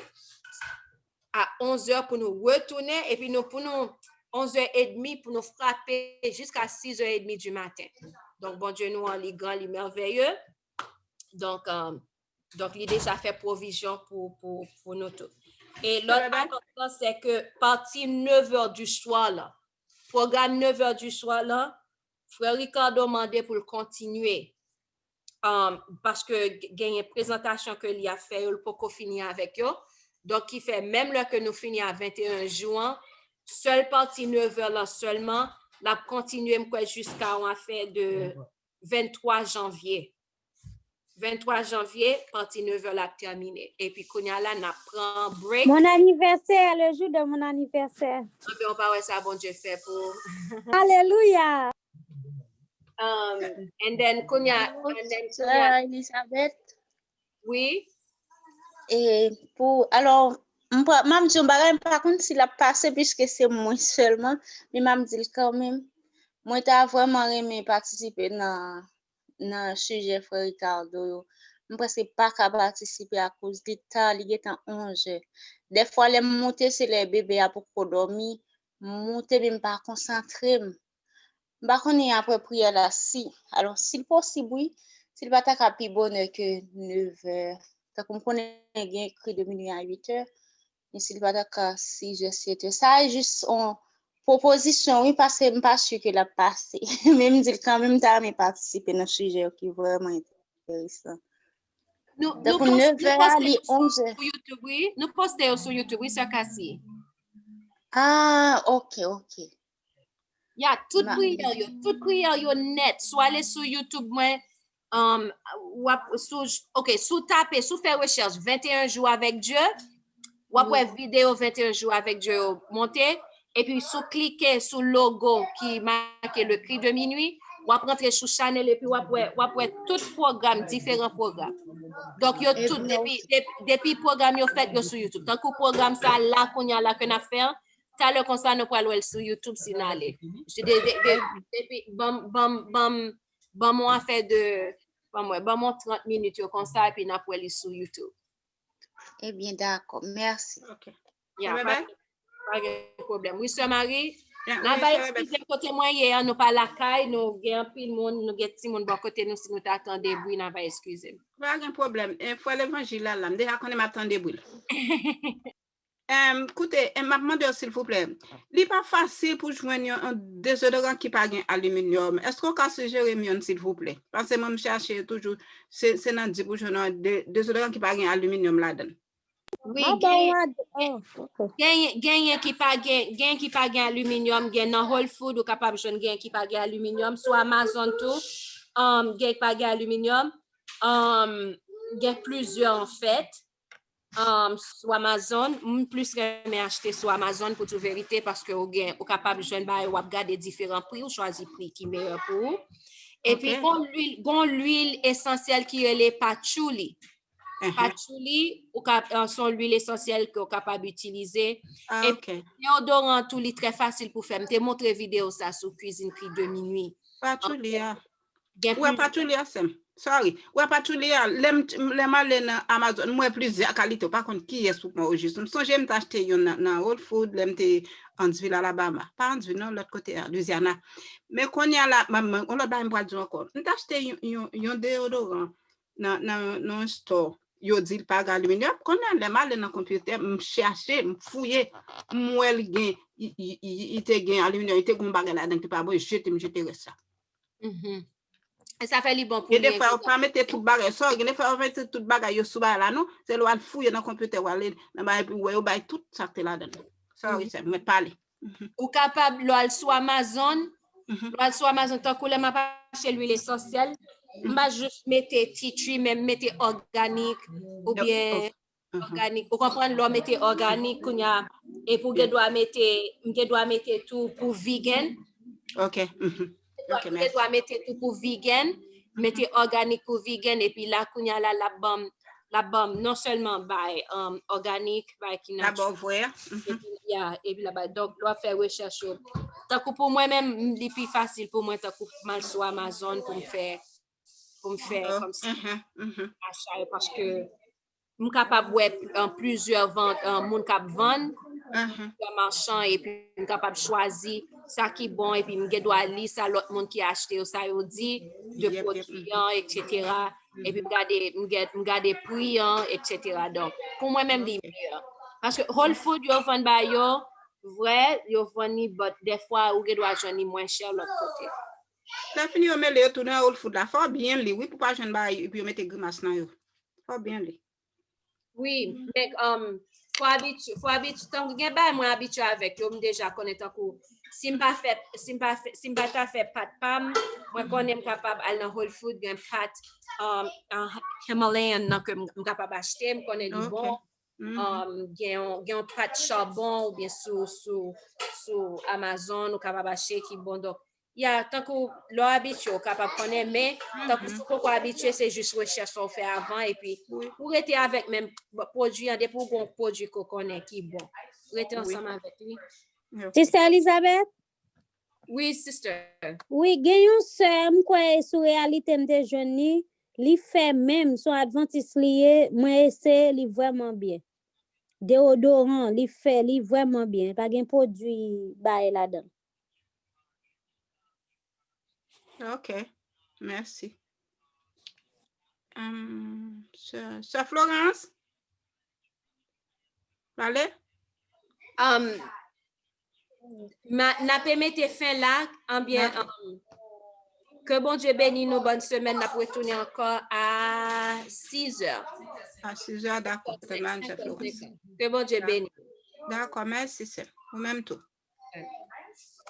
à 11h pour nous retourner, et puis pour nous 11h30 pour nous frapper jusqu'à 6h30 du matin. Donc, bon Dieu, nous, en les grands, les merveilleux. Donc, il a déjà fait provision pour nous tous. Et l'autre important, c'est que partir 9h du soir, là, programme 9h du soir, là, frère Ricardo demandé pour le continuer. Parce que il y a une présentation que lui a fait, il peut finir avec eux. Donc, il fait même là que nous finissons à 21 juin, seule partie 9h là seulement, la continuer jusqu'à on a fait de 23 janvier. 23 janvier, partie 9h là terminée. Et puis, qu'on y a là, on prend break. Mon anniversaire, le jour de mon anniversaire. On va voir ça, bon Dieu fait pour. Alléluia. And then, qu'on y a. Sœur Elisabeth. Oui. Et alors, Mam di bagay par contre s'il a passé puisque c'est moi seulement, mais mam dit quand même moi t'as vraiment aimé participer dans sujet frère Ricardo. Je presque pas qu'à participer à cause du temps, il est en 11 heures. Des fois les monter c'est les bébés pour dormir, monter même pas concentré. Bah on est après prière là si. Alors s'il possible oui, s'il va ta plus bonne que 9 heures. Tu comprenez écrit de minuit à 8 heures. Et s'il va d'accord, si je sais que ça est juste en proposition, oui, parce que je ne suis pas sûre que la passé. Même dire quand même, tu as participer dans ce sujet qui est vraiment intéressant. Nous Donc, postons 9h à 11h. sur YouTube, oui. Nous postons sur YouTube, oui, sur Cassie. Ah, ok. Yeah, toute prière, yo net. Soit aller sur YouTube, moi, sous taper, sous faire recherche 21 jours avec Dieu, ou après vidéo 21 jours avec Dieu monter, et puis sous cliquer sur le logo qui marque le cri de minuit, ou après rentrer sur Channel, et puis ou après tout programme, différents programmes. Donc, yo tout, depuis programme yo fait yo sur YouTube. Tant que programme ça là, qu'on y a là qu'on a fait, t'as le comme ça, nous pouvons aller sur YouTube si nous allons. Depuis, bon, moi, fait de, bon, 30 minutes comme ça, et puis nous pouvons aller sur YouTube. Eh bien, d'accord. Merci. OK. Pas de problème. Oui, Sœur Marie, nous allons expliquer côté moyen, nous pas la caille, nous avons un peu de monde, nous avons petit monde bon côté nous, si nous t'attendons bruit, nous allons excuser. Pas de problème. Il faut l'évangile là, déjà qu'on m'attend bruit. Écoutez, m'a demandé s'il vous plaît, il n'est pas facile pour joindre un désodorant qui pas gain aluminium. Est-ce qu'on peut suggérer mieux s'il vous plaît? Parce que moi je cherche toujours c'est dans 10 pour un désodorant qui pas gain aluminium là-dedans. Oui, gain qui pas gain aluminium, gain dans Whole Food ou capable joindre gain qui pas gain aluminium, soit Amazon tout, gain pas gain aluminium, gain plusieurs en fait. Sur Amazon, plus que acheter sur Amazon pour toute vérité parce que vous êtes capable de joindre ou regarder différents prix ou choisir prix qui est meilleur pour vous. Et puis, l'huile essentielle qui est les patchouli. Patchouli, sont l'huile essentielle que vous êtes capable d'utiliser. Et puis, déodorant, tout est très facile pour faire. Je vais te montrer vidéo ça sur Cuisine Prix de minuit. Patchouli, ouais, patchouli, sorry. Ouais, patchouli, les malins Amazon, moi plusieurs qualités. Par contre, qui est sous moi juste? Je j'aime t'acheter dans Whole Food, l'aime Huntsville, Alabama. Pas Huntsville, non, l'autre côté, Louisiana. Mais quand il y a là, maman, on l'a pas dire encore. On t'acheter un déodorant dans un store. Yo dit pas aluminium. Quand on a les malins dans computer, me chercher, me fouiller, moi il gain, il te gain aluminium, il te gon bagage là-dedans, tu pas bon, jeter ça. Et ça fait les bons pour et des fois on pas mettre tout bagage ça des fois on mettre tout bagage yo sous là non c'est le fouiller dans computer ou aller dans ba puis ouais ba tout ça là-dedans ça oui c'est me parler ou capable l'al sur Amazon tant que les m'a chez l'huile essentielle m'a juste mettre tea tree même mettre organique ou bien organique vous comprenez l'on mettre organique et pour doit mettre tout pour vegan. OK. Okay, merci. Doit mettre tout pour vegan, mettez organique pour vegan et puis là kounya la bombe non seulement by organique by qui la bombe vert et puis là donc doit faire recherche tant que pour moi même les plus facile pour moi tant que mal sur Amazon pour me faire comme ça achat parce que suis capable en plusieurs ventes monde cap vendre marchand et puis suis capable choisir ça qui est bon et puis je dois lire ça l'autre monde qui a acheté ça il dit de produits etc. et puis regarder prix etc. donc pour moi même les meilleurs parce que Whole Food yo vend ba yo vrai yo vend ni but des fois ou doit joindre moins cher l'autre côté la fini on met les tourner Whole Food là faut bien li oui pour pas joindre ba et puis mettre grimace nan yo faut bien li oui mais faut habituer tant que ben moi habitué avec yo déjà connaît tant que si m'pas fait pâte pam moi connais capable aller dans Whole Food gain pâte Himalayan que me capable acheter me connais du bon gain pâte charbon ou bien sur Amazon ou capable acheter qui bon donc tant que l'habitué au capable connaître, mais tant que vous habitué, c'est juste recherche qu'on fait avant et puis vous restez avec même produit, des pour bon produit qu'on connaît qui est bon. Restez ensemble avec lui. Sister Elizabeth? Oui, sister. Oui, gagnons sœur, m'kwe sou réalité m'te jeune li fait même son adventiste lié, moi c'est li vraiment bien. Déodorant, li fait li vraiment bien, pas gen produit bail là-dedans. OK, merci. Sœur Florence? Allez? N'a pas mettre fin là, en bien. Que bon Dieu bénisse nous, bonne semaine. N'a pas retourner encore à 6 heures. À 6 heures, d'accord. Que bon Dieu bénisse. D'accord, merci, c'est. Ou même tout.